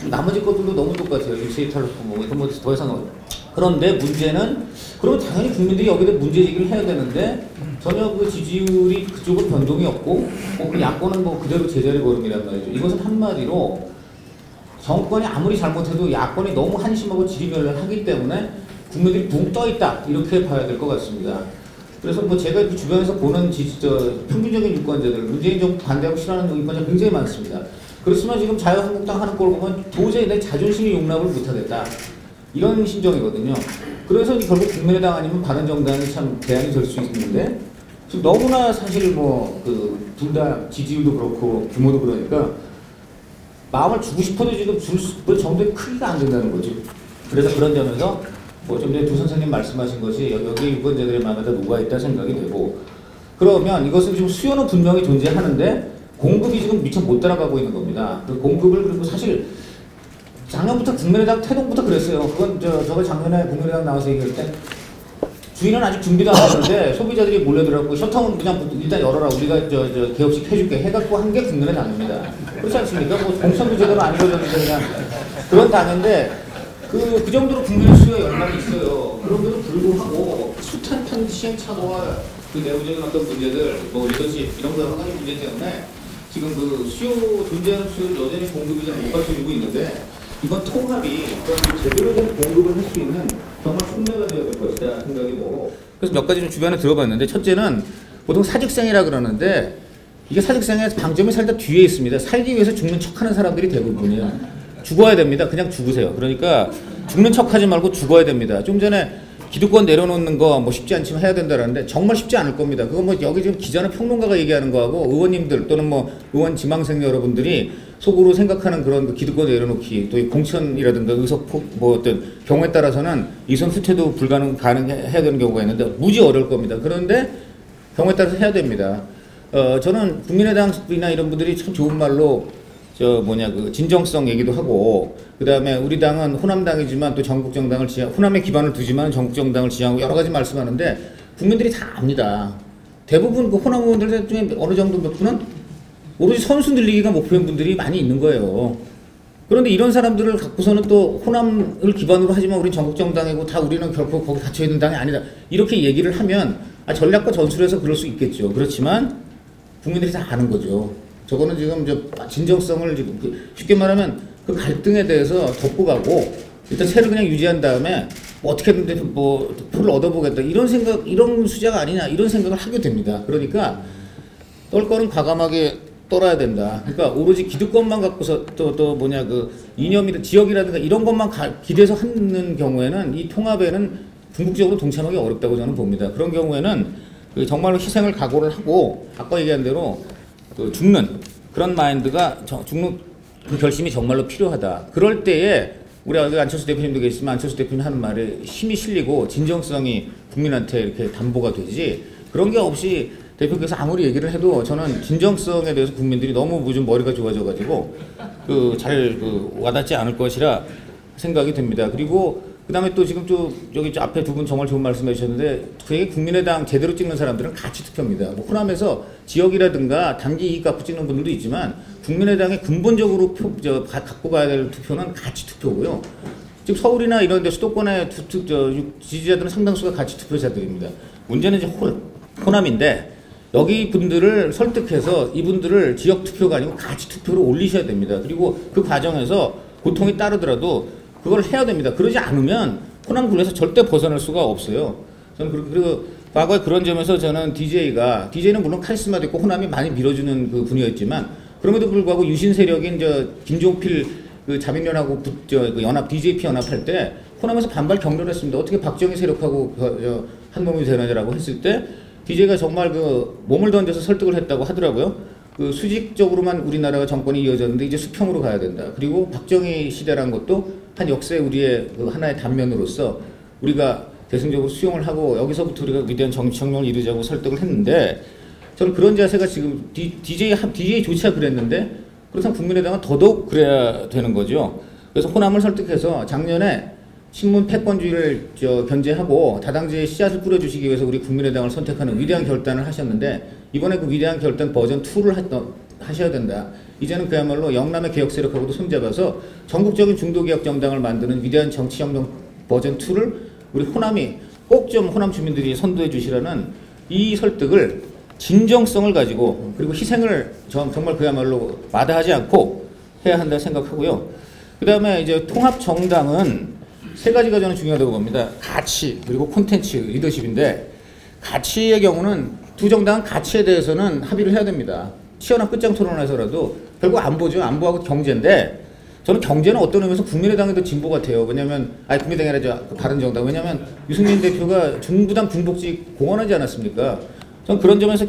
나머지 것들도 너무 똑같아요. 유체 이탈, 뭐 더 이상. 그런데 문제는 그럼 당연히 국민들이 여기에 문제 제기를 해야 되는데 전혀 그 지지율이 그쪽은 변동이 없고 그 야권은 뭐 그대로 제자리 걸음이란 말이죠. 이것은 한마디로 정권이 아무리 잘못해도 야권이 너무 한심하고 지리멸렬하기 때문에 국민들이 붕 떠있다 이렇게 봐야 될 것 같습니다. 그래서 뭐 제가 그 주변에서 보는 평균적인 유권자들, 문재인 정부 반대하고 싫어하는 유권자 굉장히 많습니다. 그렇지만 지금 자유한국당 하는 걸 보면 도저히 내 자존심이 용납을 못하겠다 이런 심정이거든요. 그래서 결국 국민의당 아니면 바른정당이 참 대안이 될 수 있는데 지금 너무나 사실 뭐 그 둘 다 지지율도 그렇고 규모도 그러니까 마음을 주고 싶어도 지금 줄 정도의 크기가 안 된다는 거죠. 그래서 그런 점에서 뭐 좀 전에 두 선생님 말씀하신 것이 여기 유권자들의 마음에다 녹아있다 생각이 되고 그러면 이것은 지금 수요는 분명히 존재하는데 공급이 지금 미처 못 따라가고 있는 겁니다. 그 공급을 그리고 사실 작년부터 국민의당 태동부터 그랬어요. 그건 저가 작년에 국민의당 나와서 얘기할 때 주인은 아직 준비도 안 했는데 소비자들이 몰려들었고 셔터는 그냥 일단 열어라 우리가 개업식 해줄게 해갖고 한 게 국민의당입니다. 그렇지 않습니까? 뭐 공천도 제대로 안 이루어졌는데 그냥 그런 당인데 그 정도로 국민의 수요 열망이 있어요. 그런데도 불구하고 숱한 시행착오와 그 내부적인 어떤 문제들 뭐 리더십 이런 거 여러 가지 문제 때문에 지금 그 존재하는 수요를 여전히 공급이 잘 못 받쳐주고 있는데 이번 통합이 제대로 된 공급을 할 수 있는 정말 흉내가 되어야 될 것이다 생각이 들고 그래서 몇 가지 좀 주변에 들어봤는데 첫째는 보통 사직생이라 그러는데 이게 사직생의 방점이 살다 뒤에 있습니다. 살기 위해서 죽는 척하는 사람들이 대부분이에요. 죽어야 됩니다. 그냥 죽으세요. 그러니까 죽는 척하지 말고 죽어야 됩니다. 좀 전에 기득권 내려놓는 거 뭐 쉽지 않지만 해야 된다는데 정말 쉽지 않을 겁니다. 그거 뭐 여기 지금 기자나 평론가가 얘기하는 거하고 의원님들 또는 뭐 의원 지망생 여러분들이 속으로 생각하는 그런 그 기득권 내려놓기 또 이 공천이라든가 의석 뭐 어떤 경우에 따라서는 이선 후퇴도 가능해야 되는 경우가 있는데 무지 어려울 겁니다. 그런데 경우에 따라서 해야 됩니다. 저는 국민의당이나 이런 분들이 참 좋은 말로 그 진정성 얘기도 하고 그 다음에 우리 당은 호남당이지만 또 전국정당을 호남에 기반을 두지만 전국정당을 지향하고 여러 가지 말씀하는데 국민들이 다 압니다. 대부분 그 호남 의원들 중에 어느 정도 몇 분은 오로지 선수 늘리기가 목표인 분들이 많이 있는 거예요. 그런데 이런 사람들을 갖고서는 또 호남을 기반으로 하지만 우린 전국정당이고 다 우리는 결코 거기 닫혀있는 당이 아니다. 이렇게 얘기를 하면 전략과 전술에서 그럴 수 있겠죠. 그렇지만 국민들이 다 아는 거죠. 저거는 지금 진정성을 지금 쉽게 말하면 그 갈등에 대해서 덮고 가고 일단 세를 그냥 유지한 다음에 뭐 어떻게든 뭐 표를 얻어보겠다 이런 생각 이런 수자가 아니냐 이런 생각을 하게 됩니다. 그러니까 떨 거는 과감하게 떨어야 된다. 그러니까 오로지 기득권만 갖고서 또 그 이념이든 지역이라든가 이런 것만 기대서 하는 경우에는 이 통합에는 궁극적으로 동참하기 어렵다고 저는 봅니다. 그런 경우에는 정말로 희생을 각오를 하고 아까 얘기한 대로 죽는 그런 마인드가 죽는 그 결심이 정말로 필요하다. 그럴 때에 우리 안철수 대표님도 계시지만 안철수 대표님 하는 말에 힘이 실리고 진정성이 국민한테 이렇게 담보가 되지 그런 게 없이 대표께서 아무리 얘기를 해도 저는 진정성에 대해서 국민들이 너무 요즘 머리가 좋아져가지고 잘 와닿지 않을 것이라 생각이 듭니다. 그리고 그 다음에 또 지금 여기 앞에 두 분 정말 좋은 말씀 해주셨는데 그게 국민의당 제대로 찍는 사람들은 가치 투표입니다. 뭐 호남에서 지역이라든가 단기 이익 갖고 찍는 분들도 있지만 국민의당에 근본적으로 갖고 가야 될 투표는 가치 투표고요. 지금 서울이나 이런 데 수도권의 지지자들은 상당수가 가치 투표자들입니다. 문제는 이제 호남인데 여기 분들을 설득해서 이분들을 지역 투표가 아니고 가치 투표로 올리셔야 됩니다. 그리고 그 과정에서 고통이 따르더라도 그걸 해야 됩니다. 그러지 않으면 호남 굴레에서 절대 벗어날 수가 없어요. 저는 그리고 과거에 그런 점에서 저는 DJ는 물론 카리스마도 있고 호남이 많이 밀어주는 그 분이었지만 그럼에도 불구하고 유신 세력인 김종필 그 자민련하고 그 연합 DJP 연합할 때 호남에서 반발 격려를 했습니다. 어떻게 박정희 세력하고 한 몸이 되느냐라고 했을 때 DJ가 정말 몸을 던져서 설득을 했다고 하더라고요. 수직적으로만 우리나라가 정권이 이어졌는데 이제 수평으로 가야 된다. 그리고 박정희 시대라는 것도 한 역사의 우리의 하나의 단면으로서 우리가 대승적으로 수용을 하고 여기서부터 우리가 위대한 정치혁명을 이루자고 설득을 했는데 저는 그런 자세가 지금 DJ조차 그랬는데 그렇다면 국민의당은 더더욱 그래야 되는 거죠. 그래서 호남을 설득해서 작년에 친문 패권주의를 견제하고 다당제의 씨앗을 뿌려주시기 위해서 우리 국민의당을 선택하는 위대한 결단을 하셨는데 이번에 그 위대한 결단 버전 2를 하셔야 된다. 이제는 그야말로 영남의 개혁 세력하고도 손잡아서 전국적인 중도개혁 정당을 만드는 위대한 정치혁명 버전 2를 우리 호남이 꼭 좀 호남 주민들이 선도해 주시라는 이 설득을 진정성을 가지고 그리고 희생을 정말 그야말로 마다하지 않고 해야 한다 생각하고요. 그 다음에 이제 통합 정당은 세 가지가 저는 중요하다고 봅니다. 가치 그리고 콘텐츠 리더십인데 가치의 경우는 두 정당은 가치에 대해서는 합의를 해야 됩니다. 치열한 끝장 토론에서라도 결국 안보죠. 안보하고 경제인데 저는 경제는 어떤 의미에서 국민의당이 더 진보 같아요. 왜냐하면 국민의당이 아니라 다른 정당. 왜냐하면 유승민 대표가 중부당 중복지 공언하지 않았습니까? 저는 그런 점에서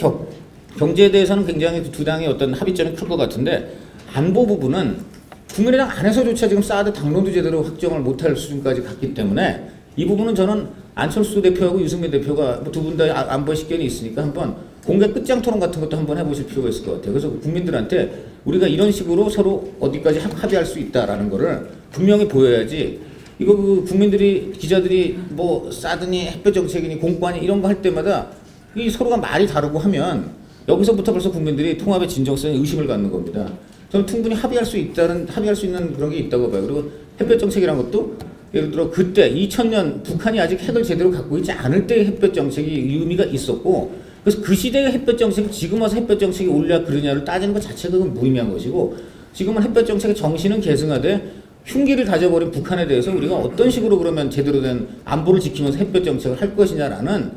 경제에 대해서는 굉장히 두 당의 어떤 합의점이 클 것 같은데 안보 부분은 국민의당 안에서조차 지금 사드 당론도 제대로 확정을 못할 수준까지 갔기 때문에 이 부분은 저는 안철수 대표하고 유승민 대표가 두 분 다 안보에 식견이 있으니까 한번 공개 끝장 토론 같은 것도 한번 해보실 필요가 있을 것 같아요. 그래서 국민들한테 우리가 이런 식으로 서로 어디까지 합의할 수 있다라는 거를 분명히 보여야지 이거 국민들이 기자들이 뭐 사드니 햇볕 정책이니 공과니 이런 거 할 때마다 이 서로가 말이 다르고 하면 여기서부터 벌써 국민들이 통합의 진정성에 의심을 갖는 겁니다. 저는 충분히 합의할 수 있는 그런 게 있다고 봐요. 그리고 햇볕 정책이라는 것도 예를 들어 그때 2000년 북한이 아직 핵을 제대로 갖고 있지 않을 때의 햇볕 정책이 의미가 있었고 그래서 그 시대의 햇볕 정책이 지금 와서 햇볕 정책이 옳냐 그르냐를 따지는 것 자체가 무의미한 것이고 지금은 햇볕 정책의 정신은 계승하되 흉기를 다져버린 북한에 대해서 우리가 어떤 식으로 그러면 제대로 된 안보를 지키면서 햇볕 정책을 할 것이냐라는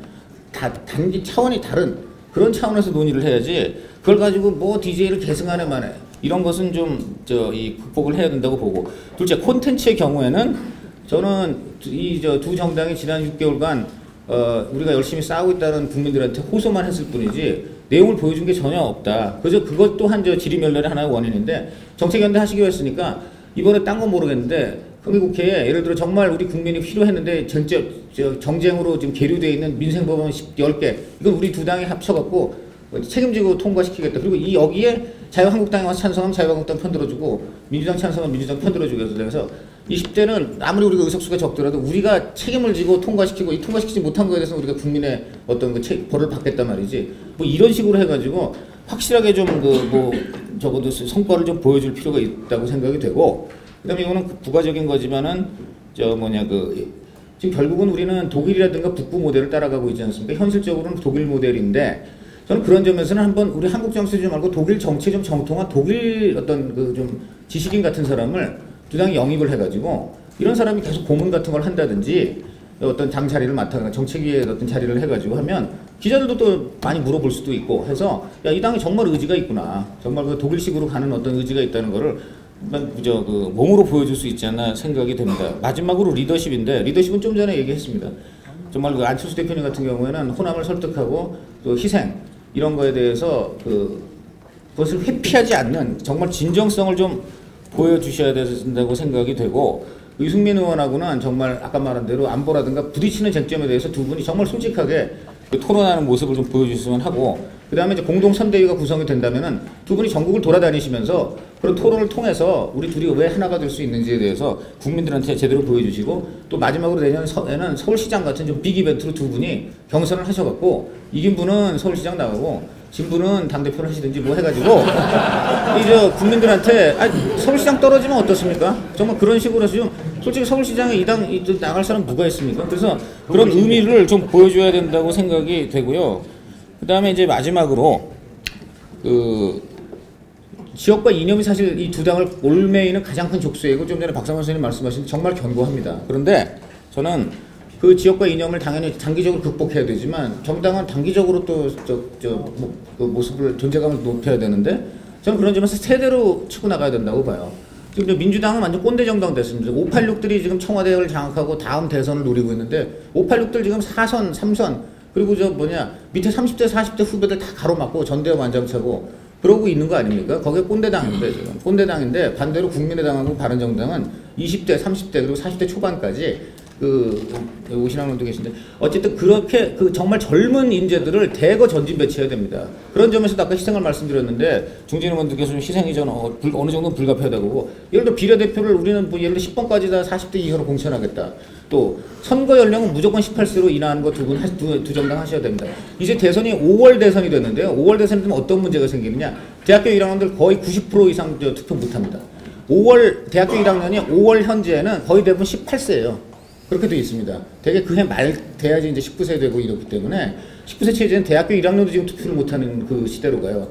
단기 차원이 다른 그런 차원에서 논의를 해야지 그걸 가지고 뭐 DJ를 계승하네 만에 이런 것은 좀 극복을 해야 된다고 보고 둘째 콘텐츠의 경우에는 저는 이 두 정당이 지난 6개월간 우리가 열심히 싸우고 있다는 국민들한테 호소만 했을 뿐이지 내용을 보여준 게 전혀 없다. 그래서 그것 또한 지리멸렬의 하나의 원인인데 정책연대 하시기로 했으니까 이번에 딴 건 모르겠는데 흥미국회에 예를 들어 정말 우리 국민이 필요했는데 정쟁으로 지금 계류되어 있는 민생법안 10개 이건 우리 두 당이 합쳐갖고 책임지고 통과시키겠다. 그리고 여기에 자유한국당이 와서 찬성하면 자유한국당 편들어주고 민주당 찬성하면 민주당 편들어주고 해서 20대는 아무리 우리가 의석수가 적더라도 우리가 책임을 지고 통과시키고 이 통과시키지 못한 거에 대해서 우리가 국민의 어떤 벌을 받겠단 말이지. 뭐 이런 식으로 해가지고 확실하게 좀 적어도 성과를 좀 보여줄 필요가 있다고 생각이 되고 그다음에 이거는 부가적인 거지만은 지금 결국은 우리는 독일이라든가 북부 모델을 따라가고 있지 않습니까? 현실적으로는 독일 모델인데 저는 그런 점에서는 한번 우리 한국 정치 좀 말고 독일 정치에 좀 정통한 독일 어떤 좀 지식인 같은 사람을 두 당이 영입을 해가지고 이런 사람이 계속 고문 같은 걸 한다든지 어떤 당 자리를 맡아가 정책위에 어떤 자리를 해가지고 하면 기자들도 또 많이 물어볼 수도 있고 해서 야, 이 당이 정말 의지가 있구나. 정말 그 독일식으로 가는 어떤 의지가 있다는 거를 몸으로 보여줄 수 있지 않나 생각이 됩니다. 마지막으로 리더십인데 리더십은 좀 전에 얘기했습니다. 정말 그 안철수 대표님 같은 경우에는 호남을 설득하고 또 희생 이런 거에 대해서 그것을 회피하지 않는 정말 진정성을 좀 보여주셔야 된다고 생각이 되고 유승민 의원하고는 정말 아까 말한 대로 안보라든가 부딪히는 쟁점에 대해서 두 분이 정말 솔직하게 토론하는 모습을 좀 보여주시면 하고 그 다음에 이제 공동선대위가 구성이 된다면은 두 분이 전국을 돌아다니시면서 그런 토론을 통해서 우리 둘이 왜 하나가 될 수 있는지에 대해서 국민들한테 제대로 보여주시고 또 마지막으로 내년에는 서울시장 같은 좀 빅 이벤트로 두 분이 경선을 하셔갖고 이긴 분은 서울시장 나가고 진 분은 당대표를 하시든지 뭐 해가지고 국민들한테 서울시장 떨어지면 어떻습니까? 정말 그런 식으로 해서 좀 솔직히 서울시장에 이 당 나갈 사람 누가 있습니까? 그래서 그런 의미를 좀 보여줘야 된다고 생각이 되고요. 그 다음에 이제 마지막으로 지역과 이념이 사실 이 두 당을 올매이는 가장 큰 족쇄이고 좀 전에 박상원 선생님 말씀하신 정말 견고합니다. 그런데 저는 그 지역과 이념을 당연히 단기적으로 극복해야 되지만 정당은 단기적으로 또 그 모습을 존재감을 높여야 되는데 저는 그런 점에서 세대로 치고 나가야 된다고 봐요. 지금 민주당은 완전 꼰대 정당 됐습니다. 586들이 지금 청와대를 장악하고 다음 대선을 노리고 있는데 586들 지금 4선, 3선 그리고 밑에 30대, 40대 후배들 다 가로막고 전대협 완장차고 그러고 있는 거 아닙니까? 거기에 꼰대당인데 지금 꼰대당인데 반대로 국민의당하고 바른정당은 20대, 30대 그리고 40대 초반까지 오신환 의원도 계신데 어쨌든 그렇게 정말 젊은 인재들을 대거 전진 배치해야 됩니다. 그런 점에서도 아까 희생을 말씀드렸는데 중진 의원들께서 좀 희생이 어느 정도는 불가피하다고 보고 예를 들어 비례대표를 우리는 예를 들어 10번까지 다 40대 이하로 공천하겠다. 또 선거 연령은 무조건 18세로 인하하는 거 두 정당 하셔야 됩니다. 이제 대선이 5월 대선이 됐는데요. 5월 대선이 되면 어떤 문제가 생기느냐? 대학교 1학년들 거의 90% 이상 투표 못합니다. 대학교 1학년이 5월 현재는 거의 대부분 18세예요. 그렇게 되어 있습니다. 대개 그해 말 돼야지 이제 19세 되고 이렇기 때문에 19세 체제는 대학교 1학년도 지금 투표를 못하는 그 시대로 가요.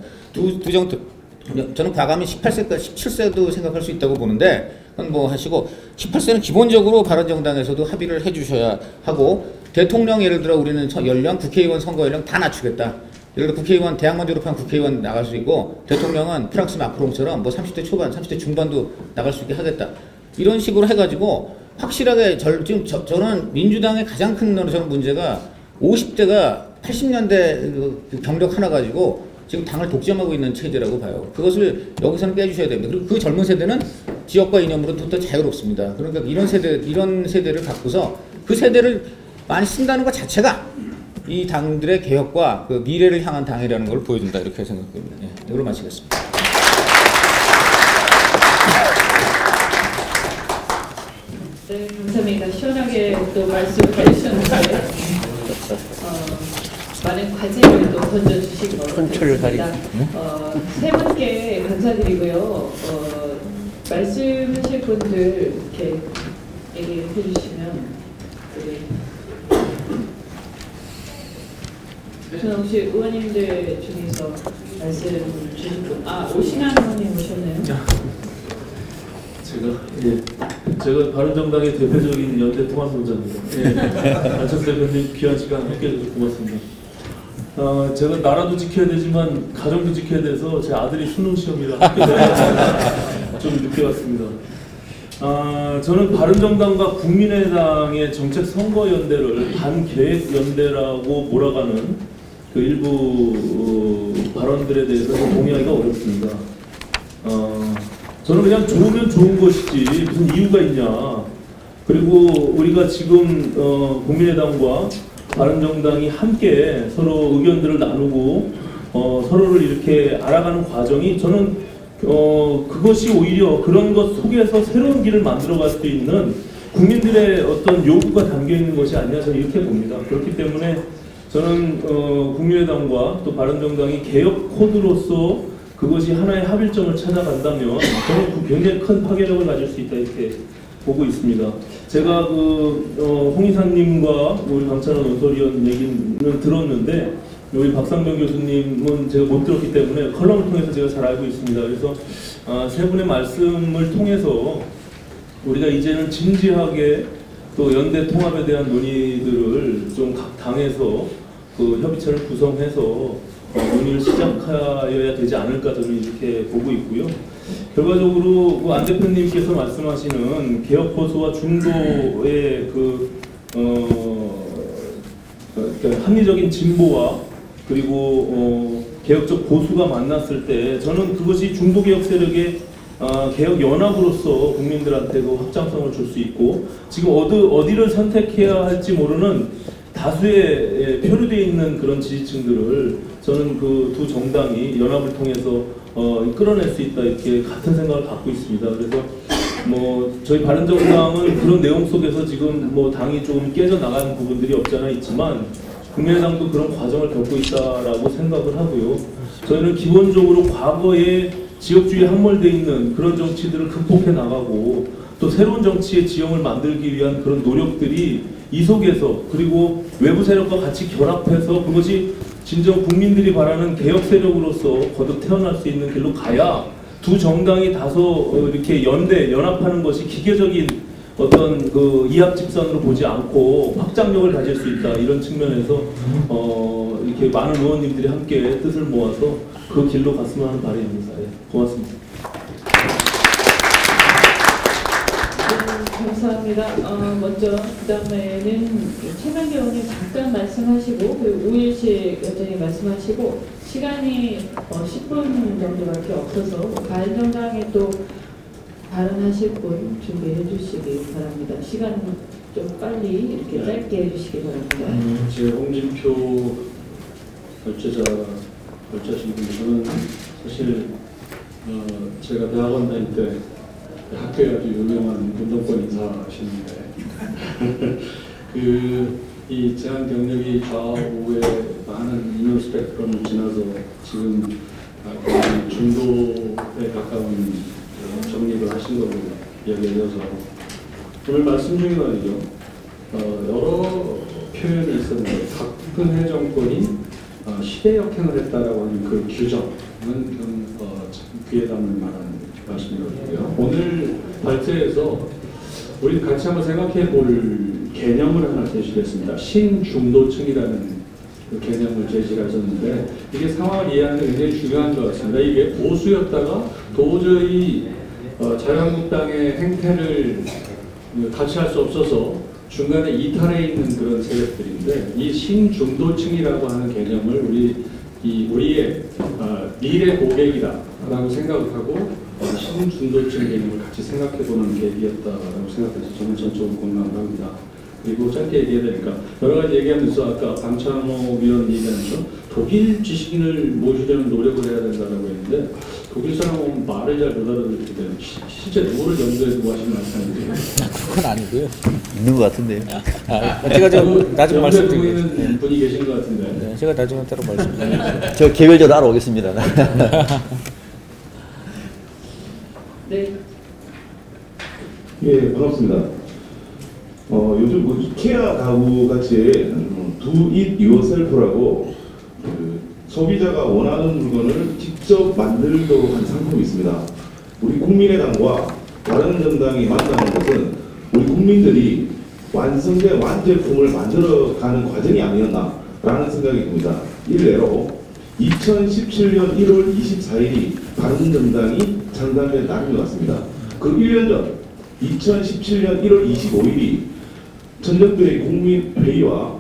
저는 과감히 18세까지 17세도 생각할 수 있다고 보는데 그건 뭐 하시고 18세는 기본적으로 바른정당에서도 합의를 해주셔야 하고 대통령 예를 들어 우리는 연령 국회의원 선거 연령 다 낮추겠다. 예를 들어 국회의원 대학만 졸업한 국회의원 나갈 수 있고 대통령은 프랑스 마크롱처럼 뭐 30대 초반 30대 중반도 나갈 수 있게 하겠다. 이런 식으로 해가지고 확실하게 지금 저는 민주당의 가장 큰 저는 문제가 50대가 80년대 경력 하나 가지고 지금 당을 독점하고 있는 체제라고 봐요. 그것을 여기서는 빼주셔야 됩니다. 그리고 그 젊은 세대는 지역과 이념으로 더 자유롭습니다. 그러니까 이런 세대를 갖고서 그 세대를 많이 쓴다는 것 자체가 이 당들의 개혁과 그 미래를 향한 당이라는 걸 보여준다 이렇게 생각됩니다. 네, 이걸로 마치겠습니다. 네, 감사합니다. 시원하게 또 말씀을 해주셨는데 많은 과제를 또 던져주신 것 같습니다. 세 분께 감사드리고요. 말씀하실 분들 이렇게 얘기해 주시면 우리 혹시 의원님들 중에서 말씀 주실 분, 오신환 의원님 오셨네요. 제가 바른정당의 대표적인 연대 통합론자입니다. 안철수 대표님 귀한 시간 함께 해주셔서 고맙습니다. 제가 나라도 지켜야 되지만 가정도 지켜야 돼서 제 아들이 수능 시험이라 학교 내가 좀 늦게 왔습니다. 저는 바른정당과 국민의당의 정책 선거연대를 반계획연대라고 몰아가는 그 일부 발언들에 대해서 동의하기가 어렵습니다. 저는 그냥 좋으면 좋은 것이지 무슨 이유가 있냐. 그리고 우리가 지금 국민의당과 바른정당이 함께 서로 의견들을 나누고 서로를 이렇게 알아가는 과정이 저는 그것이 오히려 그런 것 속에서 새로운 길을 만들어갈 수 있는 국민들의 어떤 요구가 담겨 있는 것이 아니냐 저는 이렇게 봅니다. 그렇기 때문에 저는 국민의당과 또 바른정당이 개혁 코드로서 그것이 하나의 합일점을 찾아간다면 저는 굉장히 큰 파괴력을 가질 수 있다 이렇게 보고 있습니다. 제가 홍 이사님과 우리 강찬원 논설위원 얘기는 들었는데 우리 박상병 교수님은 제가 못 들었기 때문에 컬럼을 통해서 제가 잘 알고 있습니다. 그래서 세 분의 말씀을 통해서 우리가 이제는 진지하게 또 연대 통합에 대한 논의들을 좀 각 당에서 그 협의체를 구성해서 논의를 시작하여야 되지 않을까 저는 이렇게 보고 있고요. 결과적으로 안 대표님께서 말씀하시는 개혁 보수와 중도의 합리적인 진보와 그리고 개혁적 보수가 만났을 때 저는 그것이 중도 개혁 세력의 개혁 연합으로서 국민들한테 그 확장성을 줄 수 있고 지금 어디를 선택해야 할지 모르는 다수의 표류되어 있는 그런 지지층들을 저는 그 두 정당이 연합을 통해서 끌어낼 수 있다 이렇게 같은 생각을 갖고 있습니다. 그래서 뭐 저희 바른정당은 그런 내용 속에서 지금 뭐 당이 조금 깨져 나가는 부분들이 없지 않아 있지만 국민의당도 그런 과정을 겪고 있다라고 생각을 하고요. 저희는 기본적으로 과거에 지역주의에 함몰되어 있는 그런 정치들을 극복해 나가고 또 새로운 정치의 지형을 만들기 위한 그런 노력들이 이 속에서 그리고 외부 세력과 같이 결합해서 그것이 진정 국민들이 바라는 개혁 세력으로서 거듭 태어날 수 있는 길로 가야 두 정당이 다소 이렇게 연합하는 것이 기계적인 어떤 그 이합집산으로 보지 않고 확장력을 가질 수 있다 이런 측면에서 이렇게 많은 의원님들이 함께 뜻을 모아서 그 길로 갔으면 하는 바람입니다. 고맙습니다. 감사합니다. 먼저 그 다음에는 최명기 의원님 잠깐 말씀하시고 그리고 우일식 여전히 말씀하시고 시간이 10분 정도밖에 없어서 바른정당에 또 발언하실 분 준비해 주시기 바랍니다. 시간 좀 빨리 이렇게 짧게 해주시기 바랍니다. 제 홍준표 결재자신 분 저는 사실 제가 대학원 다닐 때 학교에 아주 유명한 운동권 인사하시는데 이 제한 경력이 좌우에 많은 이면 스펙트럼을 지나서 지금 거의 중도에 가까운 정립을 하신 걸로 이야기해서 오늘 말씀 중에 말이죠. 여러 표현이 있었는데 박근혜 정권이 시대 역행을 했다라고 하는 그 규정은 귀에 담을 만한 말씀이거든요. 오늘 발제에서 우리 같이 한번 생각해 볼 개념을 하나 제시했습니다. 신중도층이라는 그 개념을 제시하셨는데 이게 상황을 이해하는 게 굉장히 중요한 것 같습니다. 이게 보수였다가 도저히 자유한국당의 행태를 같이 할 수 없어서 중간에 이탈해 있는 그런 세력들인데 이 신중도층이라고 하는 개념을 우리의 미래 고객이다라고 생각을 하고 신중도층 개념을 같이 생각해보는 계기였다라고 생각해서 저는 전적으로 공감을 합니다. 그리고 짧게 얘기해야 되니까 여러 가지 얘기하면서 아까 방창호 위원 얘기하면서 독일 지식인을 모시려는 노력을 해야 된다라고 했는데 독일 사람은 말을 잘 못 알아듣을 텐데 실제 누구를 염두에 두고 하시는 말씀인데요? 그건 아니고요. 있는 것 같은데요. 제가 좀 나중에 말씀드리겠습니다. 염두에 두고 있는 분이 계신 것 같은데. 네, 제가 나중에 따로 말씀드리겠습니다. 저 개별적으로 알아오겠습니다. 네. 예, 반갑습니다. 요즘 뭐 이케아 가구 같이 Do It Yourself라고 소비자가 원하는 물건을 직접 만들도록 한 상품이 있습니다. 우리 국민의당과 바른정당이 만나는 것은 우리 국민들이 완성된 완제품을 만들어가는 과정이 아니었나라는 생각이 듭니다. 일례로 2017년 1월 24일이 바른정당이 창당된 날인 것 같습니다. 그 1년 전 2017년 1월 25일이 전적도의 국민회의와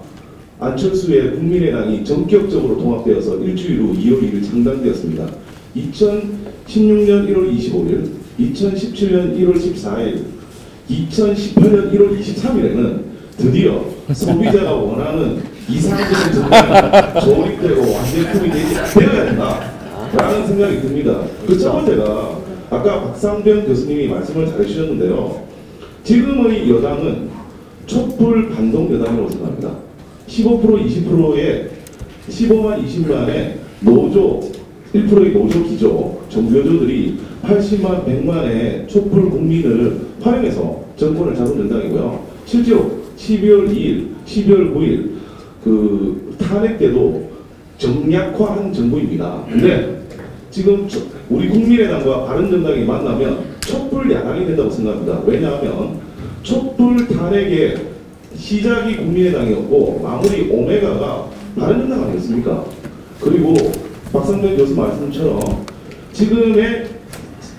안철수의 국민의당이 전격적으로 통합되어서 일주일 후 2월 2일 창당되었습니다. 2016년 1월 25일, 2017년 1월 14일, 2018년 1월 23일에는 드디어 소비자가 원하는 이상적인 정당이 조립되고 완제품이 되어야 된다라는 생각이 듭니다. 그 첫 번째가 아까 박상병 교수님이 말씀을 잘 해주셨는데요. 지금의 여당은 촛불 반동 여당이라고 생각합니다. 15% 20%의 15만 20만의 노조 1%의 노조 기조 정교조들이 80만 100만의 촛불 국민을 활용해서 정권을 잡은 연당이고요. 실제로 12월 2일 12월 9일 그 탄핵 때도 정략화한 정부입니다. 근데 지금 우리 국민의당과 바른정당이 만나면 촛불 야당이 된다고 생각합니다. 왜냐하면 촛불 탄핵의 시작이 국민의당이었고 마무리 오메가가 바른정당 아니었습니까? 그리고 박상병 교수 말씀처럼 지금의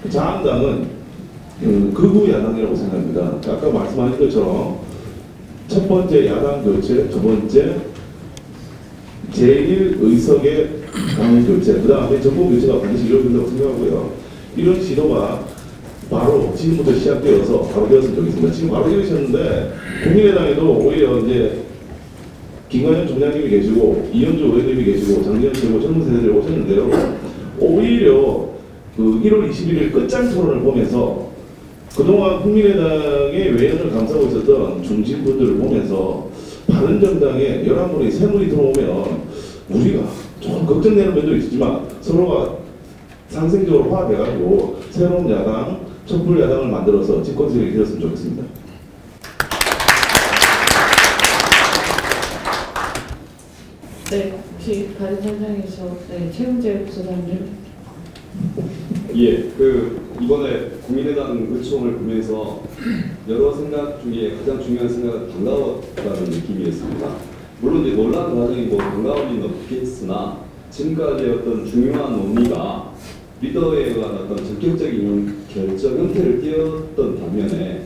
자한당은 극우 야당이라고 생각합니다. 아까 말씀하신 것처럼 첫 번째 야당 교체, 두 번째 제1의석의 당 교체, 그 다음에 정권 교체가 반드시 이루어진다고 생각하고요. 이런 시도가 바로 지금부터 시작되어서 바로 되었으면 좋겠습니다. 지금 바로 이러셨는데 국민의당에도 오히려 이제 김관영 총장님이 계시고 이현주 의원님이 계시고 장기현 최고 젊은 세대들이 오셨는데요. 오히려 그 1월 21일 끝장 토론을 보면서 그동안 국민의당의 외연을 감싸고 있었던 중진분들을 보면서 바른정당에 11분의 새물이 들어오면 우리가 조금 걱정되는 면도 있지만 서로가 상생적으로 화합해가지고 새로운 야당, 촛불 야당을 만들어서 집권 세력이 되었으면 좋겠습니다. 네, 혹시 다른 현장에서 최은재 부소장님. 예, 이번에 국민의당 의총을 보면서 여러 생각 중에 가장 중요한 생각은 반가웠다는 느낌이었습니다. 물론 이제 논란 과정이 뭐 반가울 리는 없겠으나 지금까지 어떤 중요한 논의가 리더에 의한 어떤 적극적인 결정 형태를 띄었던 반면에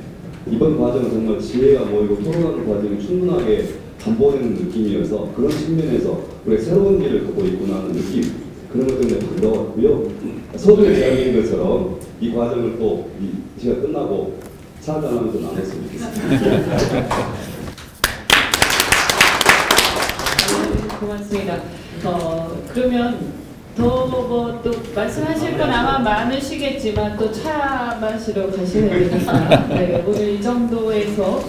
이번 과정은 정말 지혜가 모이고 토론하는 과정이 충분하게 담보되는 느낌이어서 그런 측면에서 우리 새로운 길을 걷고 있구나 하는 느낌, 그런 것 때문에 반가웠고요. 서두에 이야기한 것처럼 이 과정을 또 이 시간 끝나고 차단하면서 나눴으면 좋겠습니다. 고맙습니다. 그러면 더 뭐 또 말씀하실 건 아마 많으시겠지만 또 차 마시러 가셔야 되니까 네, 오늘 이 정도에서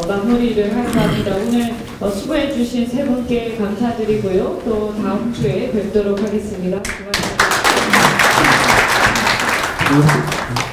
마무리를 할까 합니다. 오늘 수고해 주신 세 분께 감사드리고요. 또 다음 주에 뵙도록 하겠습니다. 고맙습니다.